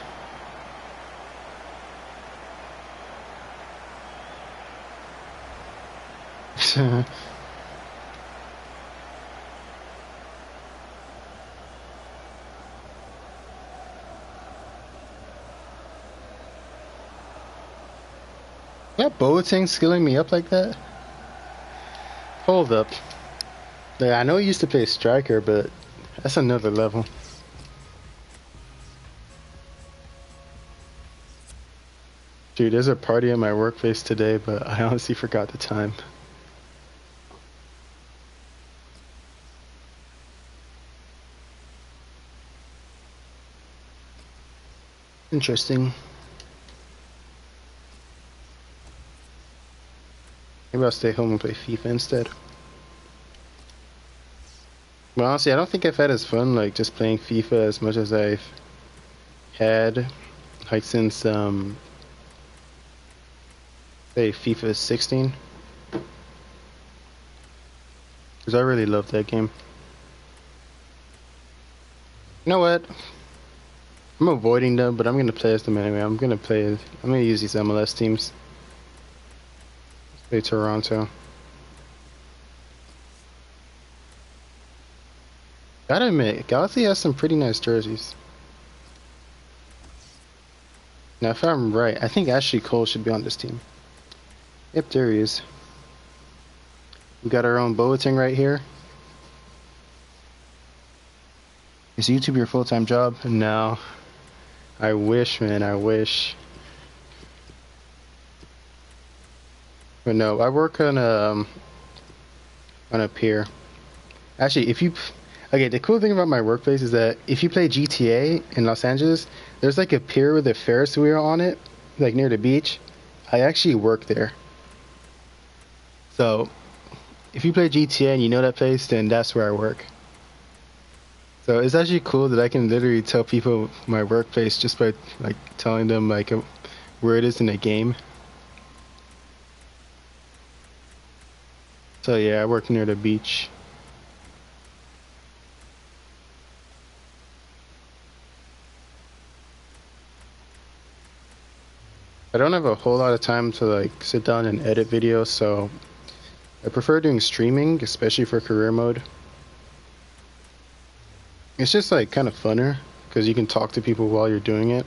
That Boateng skilling me up like that? Hold up. Like, I know he used to play striker, but that's another level. Dude, there's a party at my workplace today, but I honestly forgot the time. Interesting. Maybe I'll stay home and play FIFA instead. But honestly, I don't think I've had as fun like just playing FIFA as much as I've had like since say FIFA 16. Because I really love that game. You know what? I'm avoiding them, but I'm gonna play as them anyway. I'm gonna use these MLS teams. Let's play Toronto. Gotta admit, Galaxy has some pretty nice jerseys. Now, if I'm right, I think Ashley Cole should be on this team. Yep, there he is. We got our own Boateng right here. Is YouTube your full-time job? No. I wish, man, I wish. But no, I work on a pier. Actually, okay, the cool thing about my workplace is that if you play GTA in Los Angeles, there's like a pier with a Ferris wheel on it, like near the beach. I actually work there. So, if you play GTA and you know that place, then that's where I work. So it's actually cool that I can literally tell people my workplace just by like telling them like where it is in a game. So yeah, I work near the beach. I don't have a whole lot of time to like sit down and edit videos, so I prefer doing streaming, especially for career mode. It's just like kind of funner because you can talk to people while you're doing it.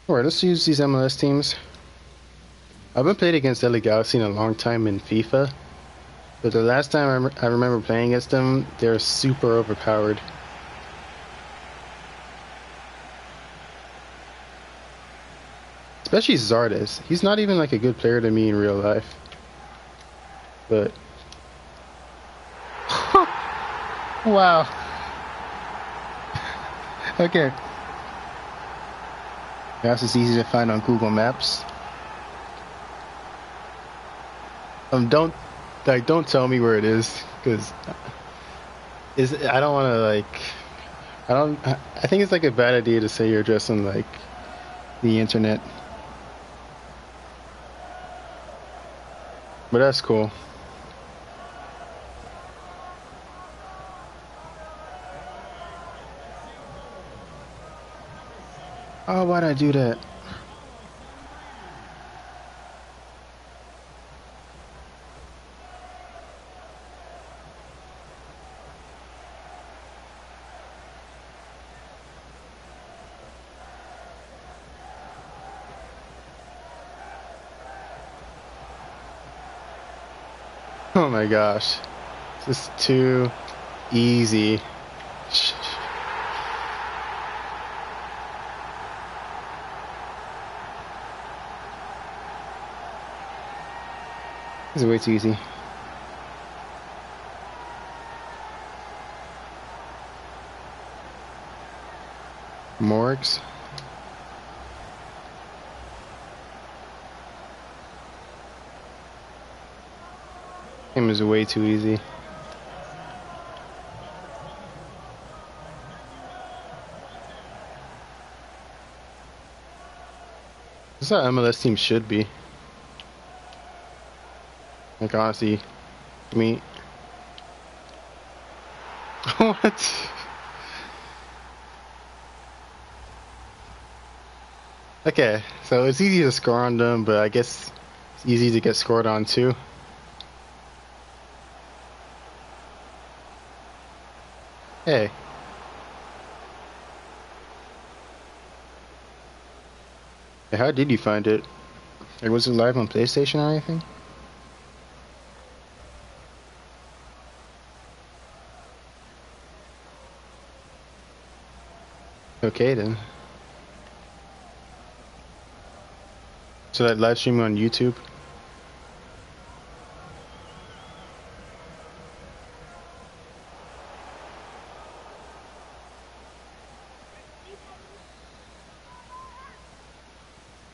Alright, let's use these MLS teams. I haven't played against LA Galaxy in a long time in FIFA, but the last time I remember playing against them, they're super overpowered. Especially Zardes. He's not even like a good player to me in real life. But... wow. Okay. That's just easy to find on Google Maps. Don't tell me where it is, because I don't want to like, I think it's like a bad idea to say your address on like the internet. But that's cool. Oh, why'd I do that? Oh my gosh. This is too easy. This is way too easy. Morgs. Game is way too easy. This is how MLS team should be. Like honestly, I mean, what? Okay, so it's easy to score on them, but I guess it's easy to get scored on too. Hey. How did you find it? Like, was it live on PlayStation or anything? Okay then. So that live stream on YouTube?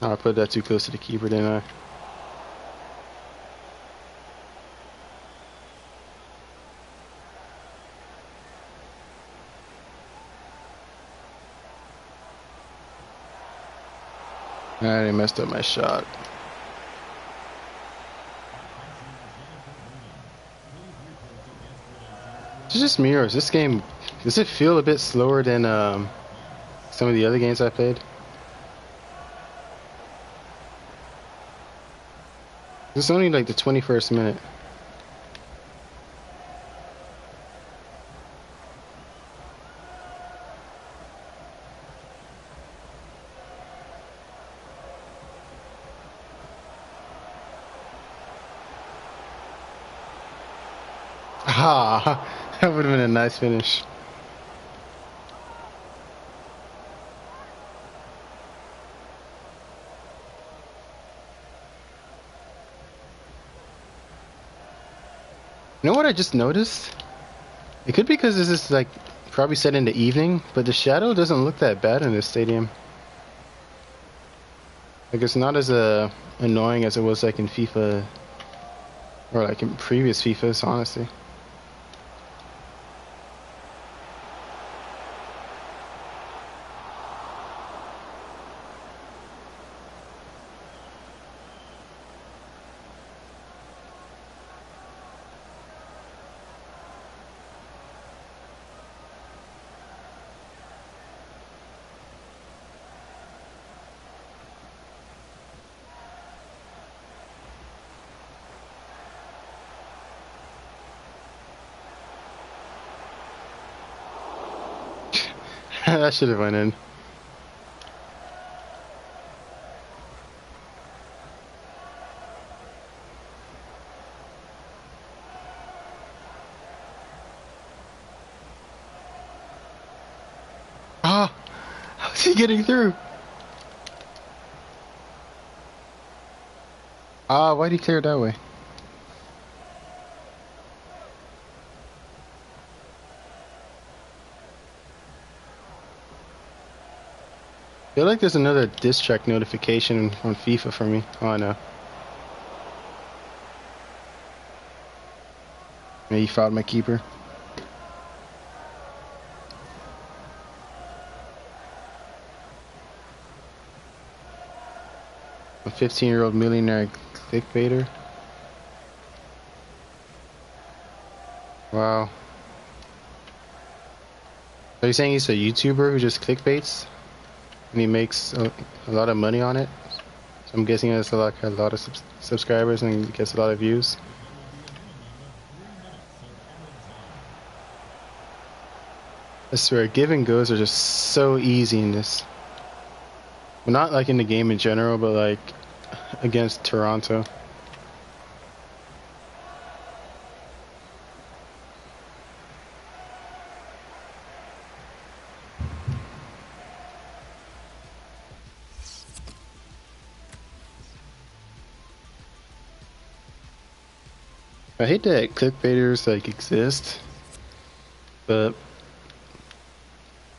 Oh, I put that too close to the keeper, didn't I? I messed up my shot. It's just me, or is this game, does it feel a bit slower than some of the other games I played? It's only like the 21st minute. Ah, that would have been a nice finish. You know what I just noticed? It could be because this is like probably set in the evening, but the shadow doesn't look that bad in this stadium. Like it's not as annoying as it was like in FIFA or like in previous FIFAs, honestly. That should have went in. Ah, how's he getting through? Ah, why'd he clear it that way? I feel like there's another diss track notification on FIFA for me. Oh no. Maybe he fouled my keeper. A 15-year-old millionaire clickbaiter. Wow. Are you saying he's a YouTuber who just clickbaits? And he makes a lot of money on it? So I'm guessing he has a lot of subscribers and gets a lot of views. I swear, give and goes are just so easy in this. Well, not like in the game in general, but like against Toronto. I hate that clickbaiters like exist, but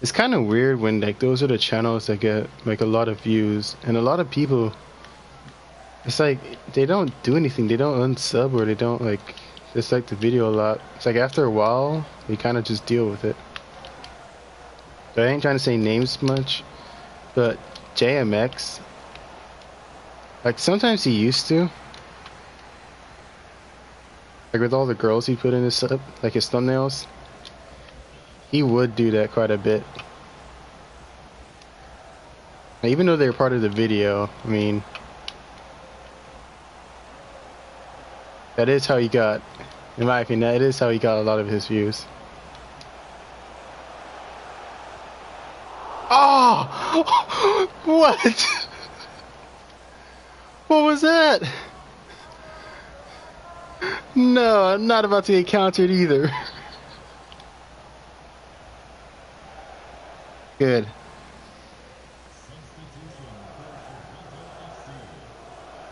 It's kind of weird when like those are the channels that get like a lot of views, and a lot of people. It's like they don't do anything. They don't unsub or they don't like dislike the video a lot. It's like after a while they kind of just deal with it. But I ain't trying to say names much, but JMX, like sometimes he used to, like with all the girls he put in his sub, like his thumbnails, he would do that quite a bit. Even though they were part of the video, I mean, that is how he got, in my opinion, that is how he got a lot of his views. Oh! What? What was that? No, I'm not about to get countered either. Good.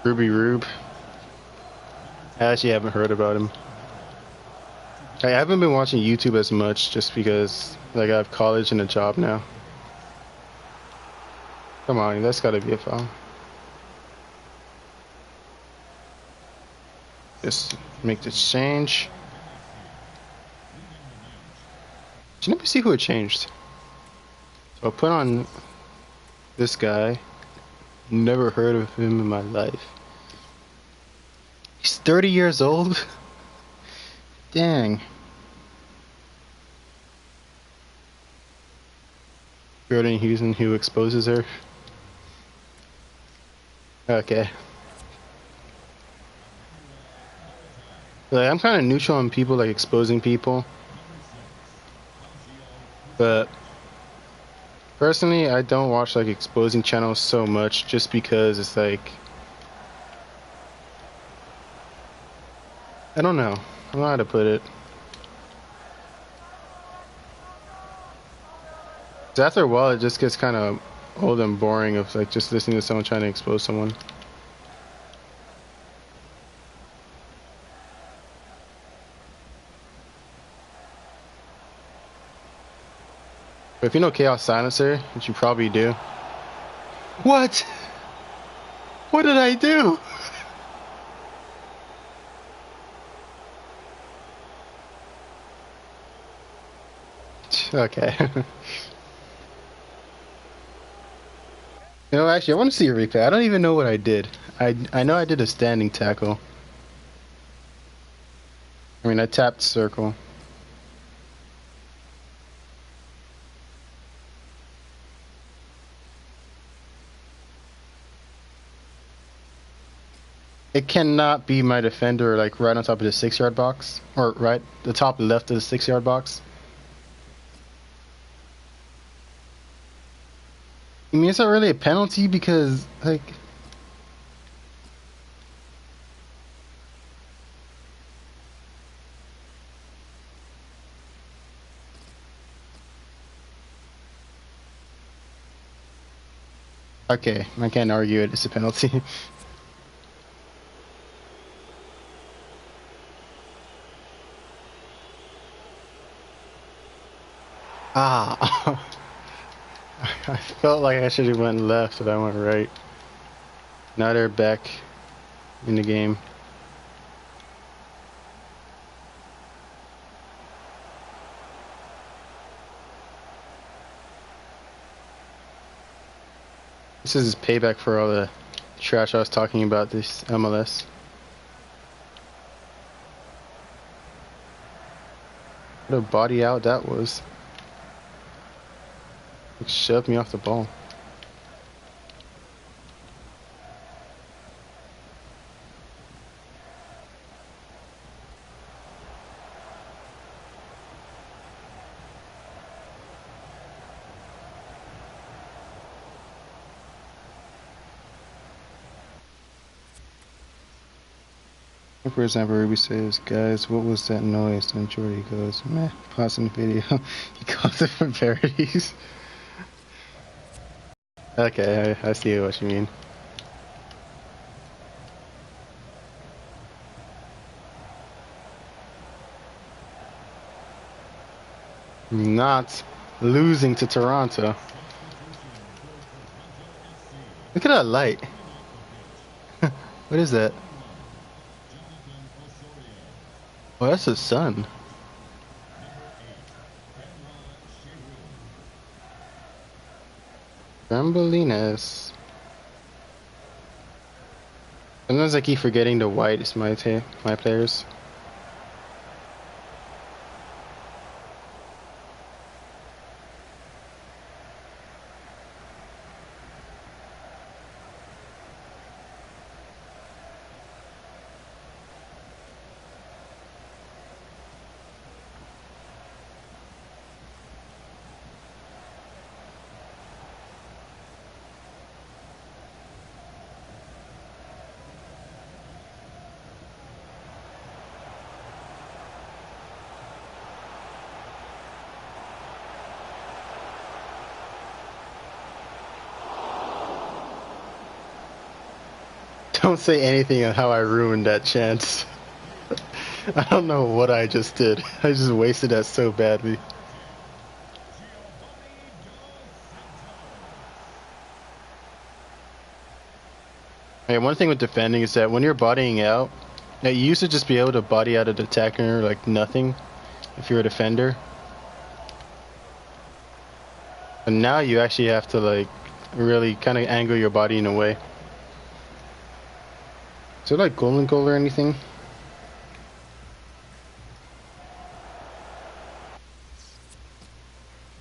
Ruby Rube. I actually haven't heard about him. I haven't been watching YouTube as much just because like I have college and a job now. Come on, that's gotta be a foul. Just make this change. Let me see who it changed. So I'll put on this guy. Never heard of him in my life. He's 30 years old? Dang. Jordan Houston, who exposes her. Okay. Like, I'm kind of neutral on people like exposing people. But personally, I don't watch like exposing channels so much just because it's like, I don't know. I don't know how to put it. 'Cause after a while, it just gets kind of old and boring of like just listening to someone trying to expose someone. But if you know Chaos Silencer, which you probably do. What? What did I do? Okay. No, actually, I want to see a replay. I don't even know what I did. I know I did a standing tackle. I mean, I tapped circle. It cannot be my defender like right on top of the 6-yard box, or right the top left of the 6-yard box. I mean, it's not really a penalty because like. Okay, I can't argue it. It's a penalty. Ah. I felt like I should have went left, but I went right. Now they're back in the game. This is payback for all the trash I was talking about this MLS. What a body out that was. It shoved me off the ball. For example, Ruby says, guys, what was that noise? And Jordy goes, meh, pausing the video. He calls it for parodies. Okay, I see what you mean. Not. losing to Toronto. Look at that light. What is that? Oh, that's the sun. Trambolinas. Sometimes I keep forgetting the white is my players. Don't say anything on how I ruined that chance. I don't know what I just did. I just wasted that so badly. Hey, one thing with defending is that when you're bodying out, now you used to just be able to body out an attacker like nothing if you're a defender. But now you actually have to like really kind of angle your body in a way. Is there like golden goal or anything?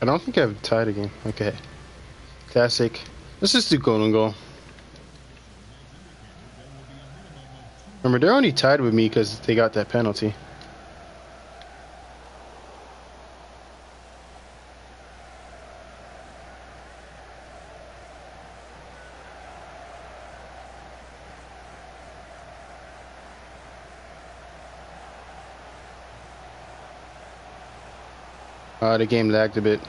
I don't think I've tied a game. Okay. Classic. Let's just do golden goal. Remember, they're only tied with me because they got that penalty. The game lagged a bit.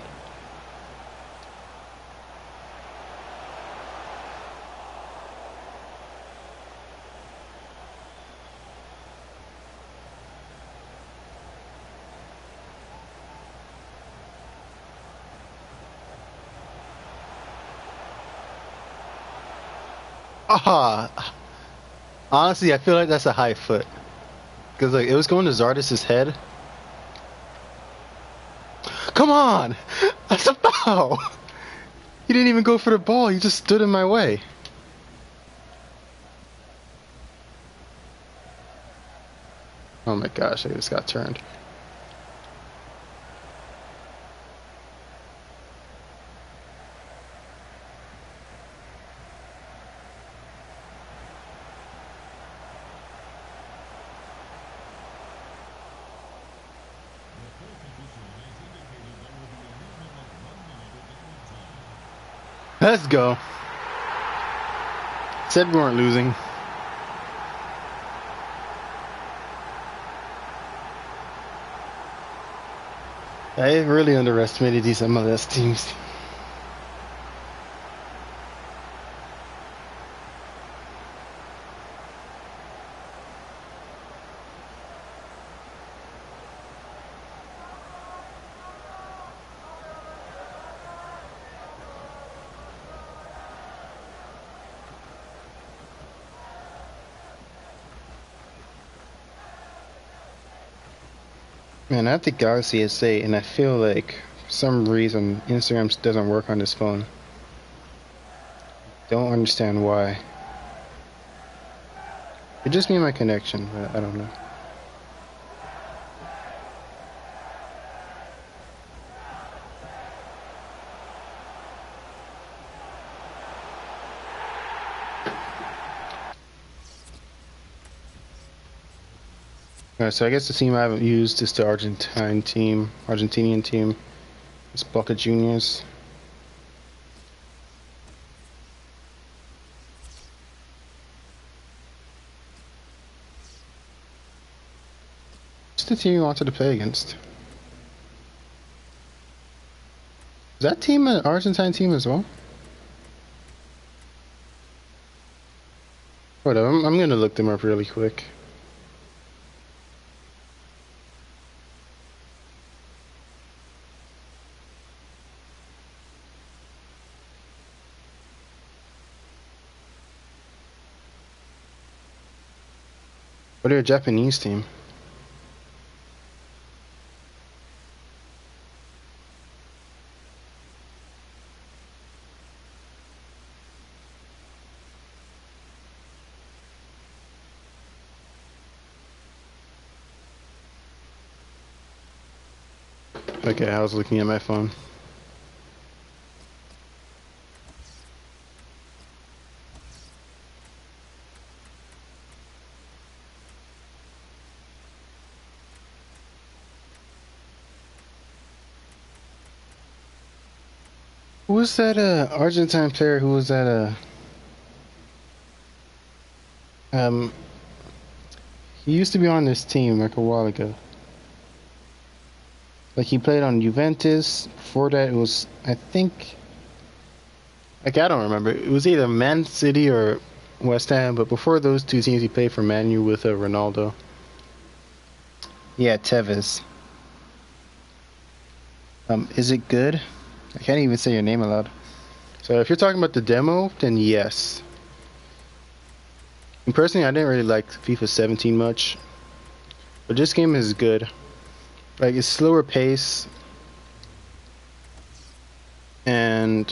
Ah, honestly, I feel like that's a high foot. Because like, it was going to Zardis' head. Come on! That's a foul! He didn't even go for the ball, he just stood in my way. Oh my gosh, I just got turned. Let's go. Said we weren't losing. I really underestimated these MLS teams. Man, I have the Galaxy S8 and I feel like for some reason Instagram doesn't work on this phone. Don't understand why. It just me and my connection, but I don't know. Alright, so I guess the team I haven't used is the Argentinian team. It's Boca Juniors. What's the team you wanted to play against? Is that team an Argentine team as well? Hold on, I'm gonna look them up really quick. Or they're a Japanese team. Okay, I was looking at my phone. Who was that Argentine player who was at he used to be on this team like a while ago. Like he played on Juventus. Before that it was, I think, like I don't remember. It was either Man City or West Ham, but before those two teams he played for Man U with Ronaldo. Yeah, Tevez. Is it good? I can't even say your name aloud. So if you're talking about the demo, then yes. And personally, I didn't really like FIFA 17 much, but this game is good. Like it's slower pace, and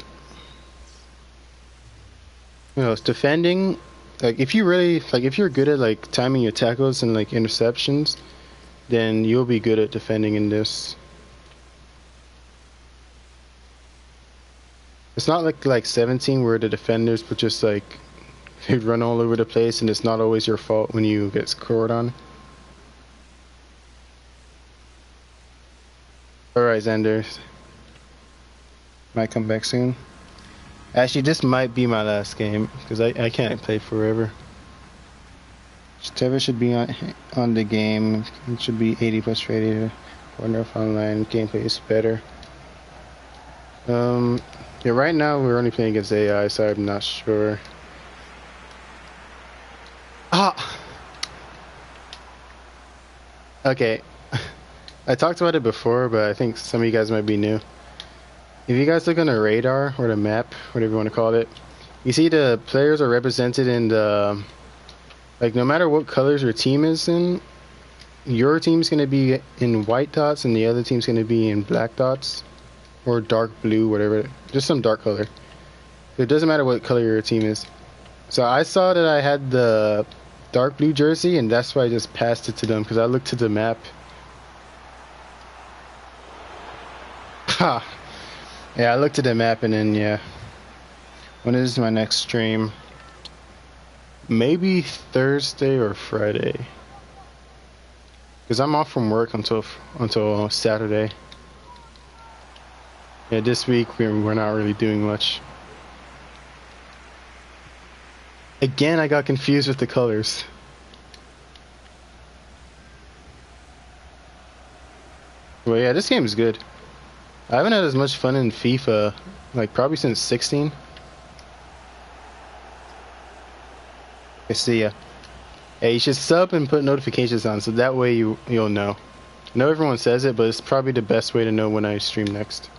you know, it's defending. Like if you really if you're good at like timing your tackles and like interceptions, then you'll be good at defending in this. It's not like 17 where the defenders would just like they run all over the place and it's not always your fault when you get scored on. Alright, Xander. Might come back soon. Actually, this might be my last game because I can't play forever. Tevez should be on the game. It should be 80 plus rated. Wonder if online gameplay is better. Yeah, right now we're only playing against AI, so I'm not sure. Ah! Okay. I talked about it before, but I think some of you guys might be new. If you guys look on the radar, or the map, whatever you want to call it, you see the players are represented in the... Like, no matter what colors your team is in, your team's going to be in white dots, and the other team's going to be in black dots. Or dark blue, whatever. Just some dark color. It doesn't matter what color your team is. So I saw that I had the dark blue jersey, and that's why I just passed it to them, because I looked at the map. Ha! Yeah, I looked at the map, and then, yeah. When is my next stream? Maybe Thursday or Friday. Because I'm off from work until Saturday. Yeah, this week we're not really doing much. Again, I got confused with the colors. Well, yeah, this game is good. I haven't had as much fun in FIFA, like probably since 16. I see ya. Hey, you should sub and put notifications on, so that way you'll know. I know everyone says it, but it's probably the best way to know when I stream next.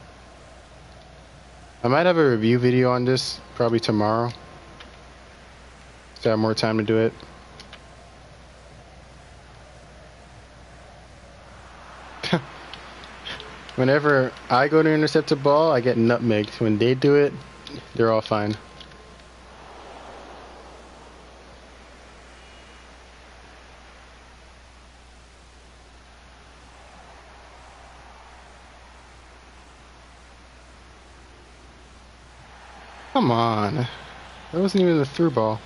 I might have a review video on this probably tomorrow, so I have more time to do it. Whenever I go to intercept a ball, I get nutmegged. When they do it, they're all fine. Come on. That wasn't even a through ball.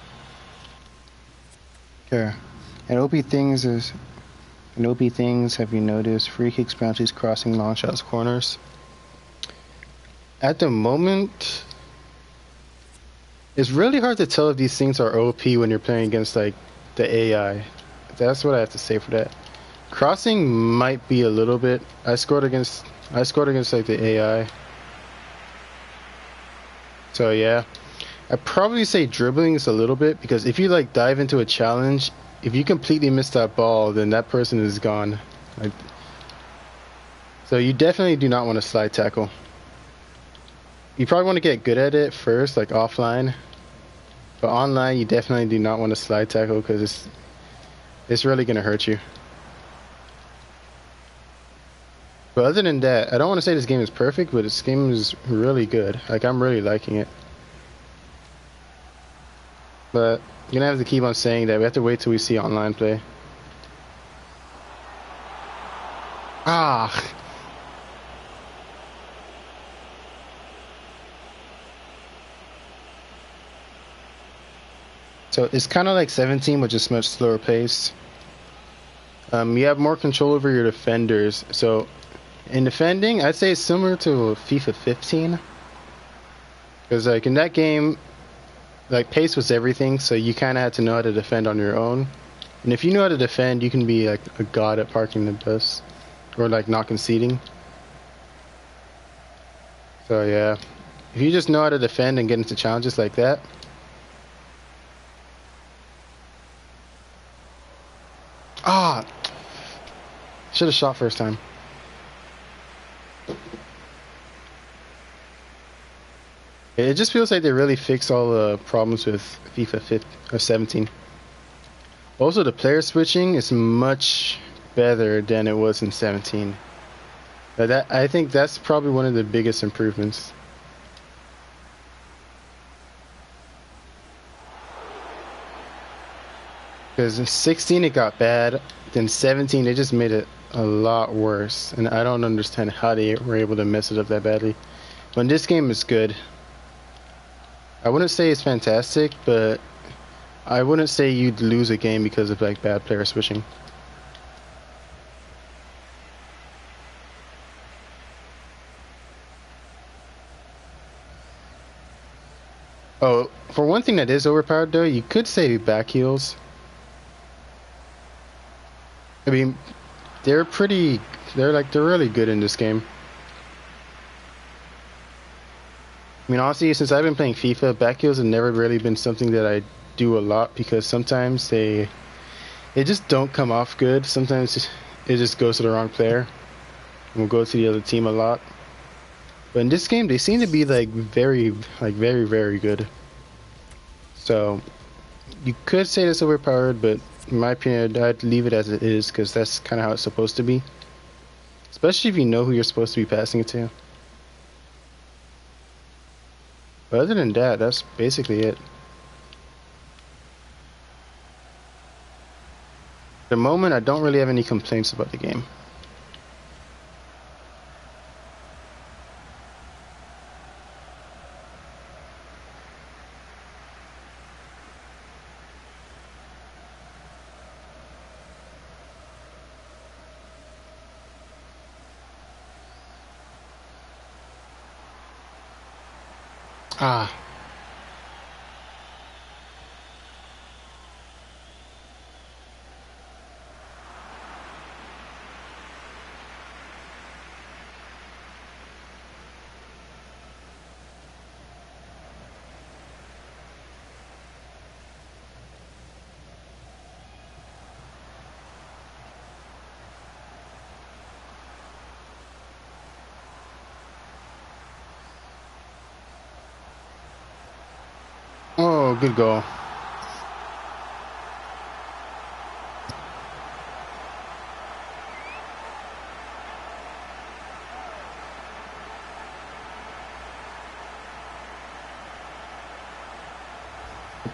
Okay. And OP things have you noticed? Free kicks, bounties, crossing, long shots, corners. At the moment, it's really hard to tell if these things are OP when you're playing against like the AI. That's what I have to say for that. Crossing might be a little bit. I scored against like the AI. So yeah, I'd probably say dribbling is a little bit, because if you like dive into a challenge, if you completely miss that ball, then that person is gone. Like, so you definitely do not want to slide tackle. You probably want to get good at it first, like offline. But online, you definitely do not want to slide tackle, because It's really gonna hurt you. But other than that, I don't want to say this game is perfect, but this game is really good. Like, I'm really liking it. But you're gonna have to keep on saying that. We have to wait till we see online play. Ah! So it's kind of like 17, but just much slower paced. You have more control over your defenders. So in defending, I'd say it's similar to FIFA 15. Because like in that game, like pace was everything, so you kind of had to know how to defend on your own. And if you know how to defend, you can be like a god at parking the bus, or like not conceding. So yeah, if you just know how to defend and get into challenges like that. Ah, should have shot first time. It just feels like they really fixed all the problems with FIFA 15 or 17. Also, the player switching is much better than it was in 17. I think that's probably one of the biggest improvements. Because in 16 it got bad, then 17 they just made it a lot worse, and I don't understand how they were able to mess it up that badly. When this game is good, I wouldn't say it's fantastic, but I wouldn't say you'd lose a game because of like bad player switching. Oh, for one thing that is overpowered though, you could say back heels. I mean, they're really good in this game. I mean, honestly, since I've been playing FIFA, back heels have never really been something that I do a lot because sometimes they just don't come off good. Sometimes it just goes to the wrong player and will go to the other team a lot. But in this game, they seem to be very, very good. So you could say it's overpowered, but in my opinion, I'd leave it as it is because that's kind of how it's supposed to be. Especially if you know who you're supposed to be passing it to. But other than that, that's basically it. At the moment, I don't really have any complaints about the game. Ah. Oh, good goal.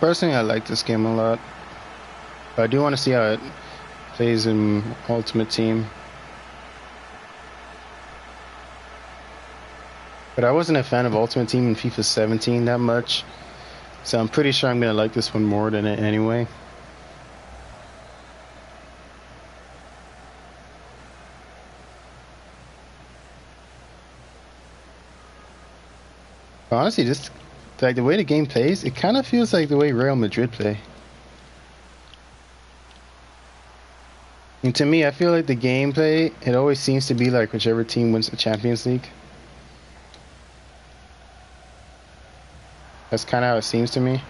Personally, I like this game a lot. But I do want to see how it plays in Ultimate Team. But I wasn't a fan of Ultimate Team in FIFA 17 that much. So I'm pretty sure I'm going to like this one more than it anyway. Honestly, just like the way the game plays, it kind of feels like the way Real Madrid play. And to me, I feel like the gameplay, it always seems to be like whichever team wins the Champions League. That's kind of how it seems to me.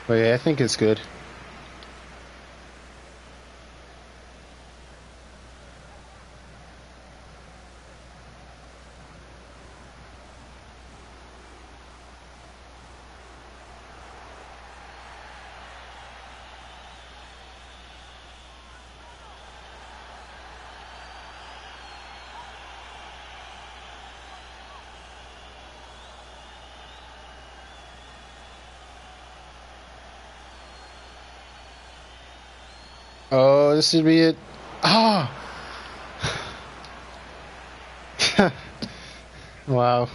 But yeah, I think it's good. Oh, this should be it. Ah! Wow.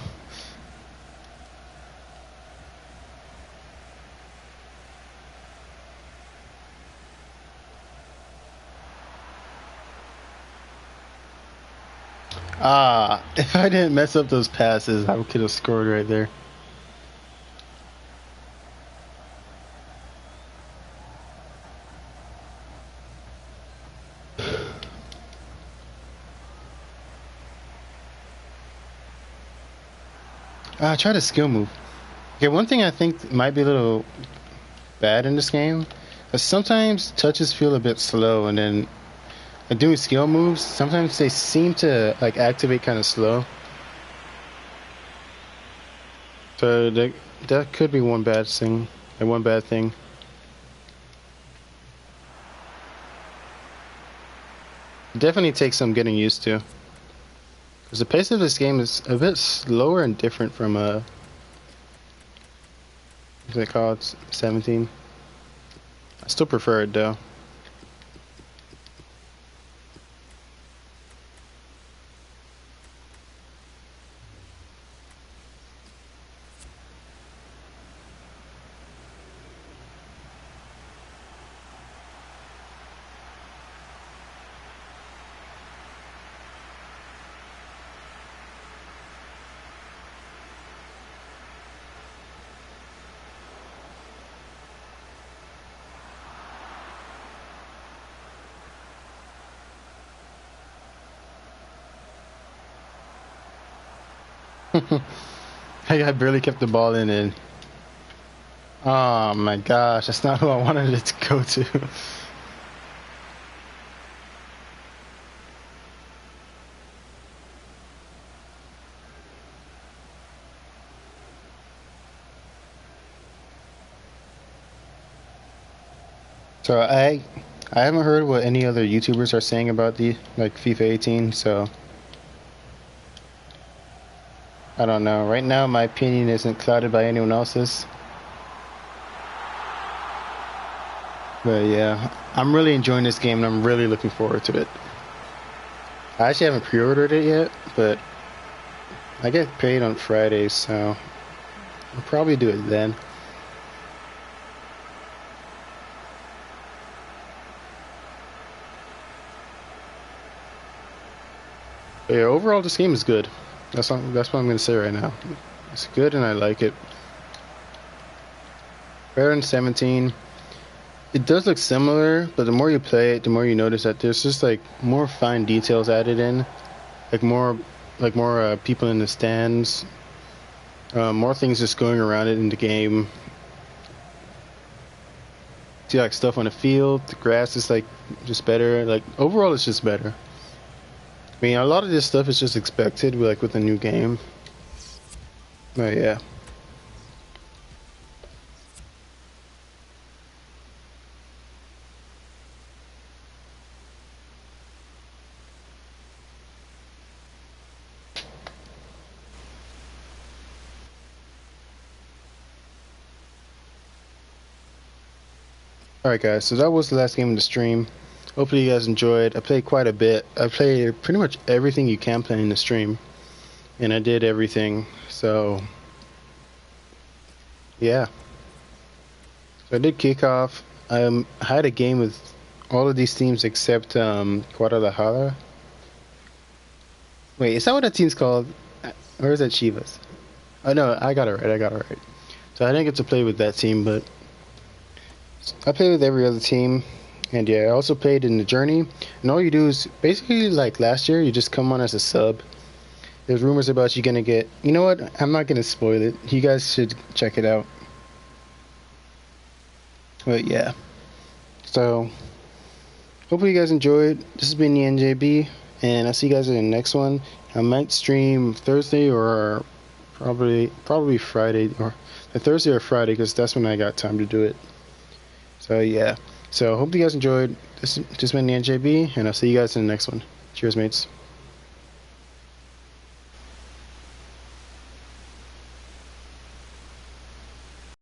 Ah, if I didn't mess up those passes, I could have scored right there. Ah, try the skill move. Okay, one thing I think might be a little bad in this game is sometimes touches feel a bit slow, and then doing skill moves, sometimes they seem to like activate kind of slow. So that could be one bad thing, and one bad thing. Definitely takes some getting used to, because the pace of this game is a bit slower and different from what's it called, 17. I still prefer it though. I barely kept the ball in, and oh my gosh, that's not who I wanted it to go to. So I haven't heard what any other YouTubers are saying about the like FIFA 18, so I don't know. Right now my opinion isn't clouded by anyone else's. But yeah, I'm really enjoying this game and I'm really looking forward to it. I actually haven't pre-ordered it yet, but I get paid on Fridays, so I'll probably do it then. But yeah, overall this game is good. That's what I'm gonna say right now. It's good and I like it. Better than 17. It does look similar, but the more you play it, the more you notice that there's just like more fine details added in, like more people in the stands, more things just going around it in the game. See like stuff on the field, the grass is like just better. Like overall, it's just better. I mean, a lot of this stuff is just expected, like with a new game. But yeah. Alright guys, so that was the last game of the stream. Hopefully you guys enjoyed. I played quite a bit. I played pretty much everything you can play in the stream. And I did everything. So yeah. So I did kickoff. I had a game with all of these teams except Guadalajara. Wait, is that what that team's called? Or is that Chivas? Oh no, I got it right. So I didn't get to play with that team, but I played with every other team. And yeah, I also played in the Journey. And all you do is basically like last year, you just come on as a sub. There's rumors about you gonna get. You know what? I'm not gonna spoil it. You guys should check it out. But yeah. So hopefully you guys enjoyed. This has been the NJB, and I'll see you guys in the next one. I might stream Thursday or probably Friday, or Thursday or Friday, because that's when I got time to do it. So yeah. So hope you guys enjoyed. This has been the NJB, and I'll see you guys in the next one. Cheers, mates.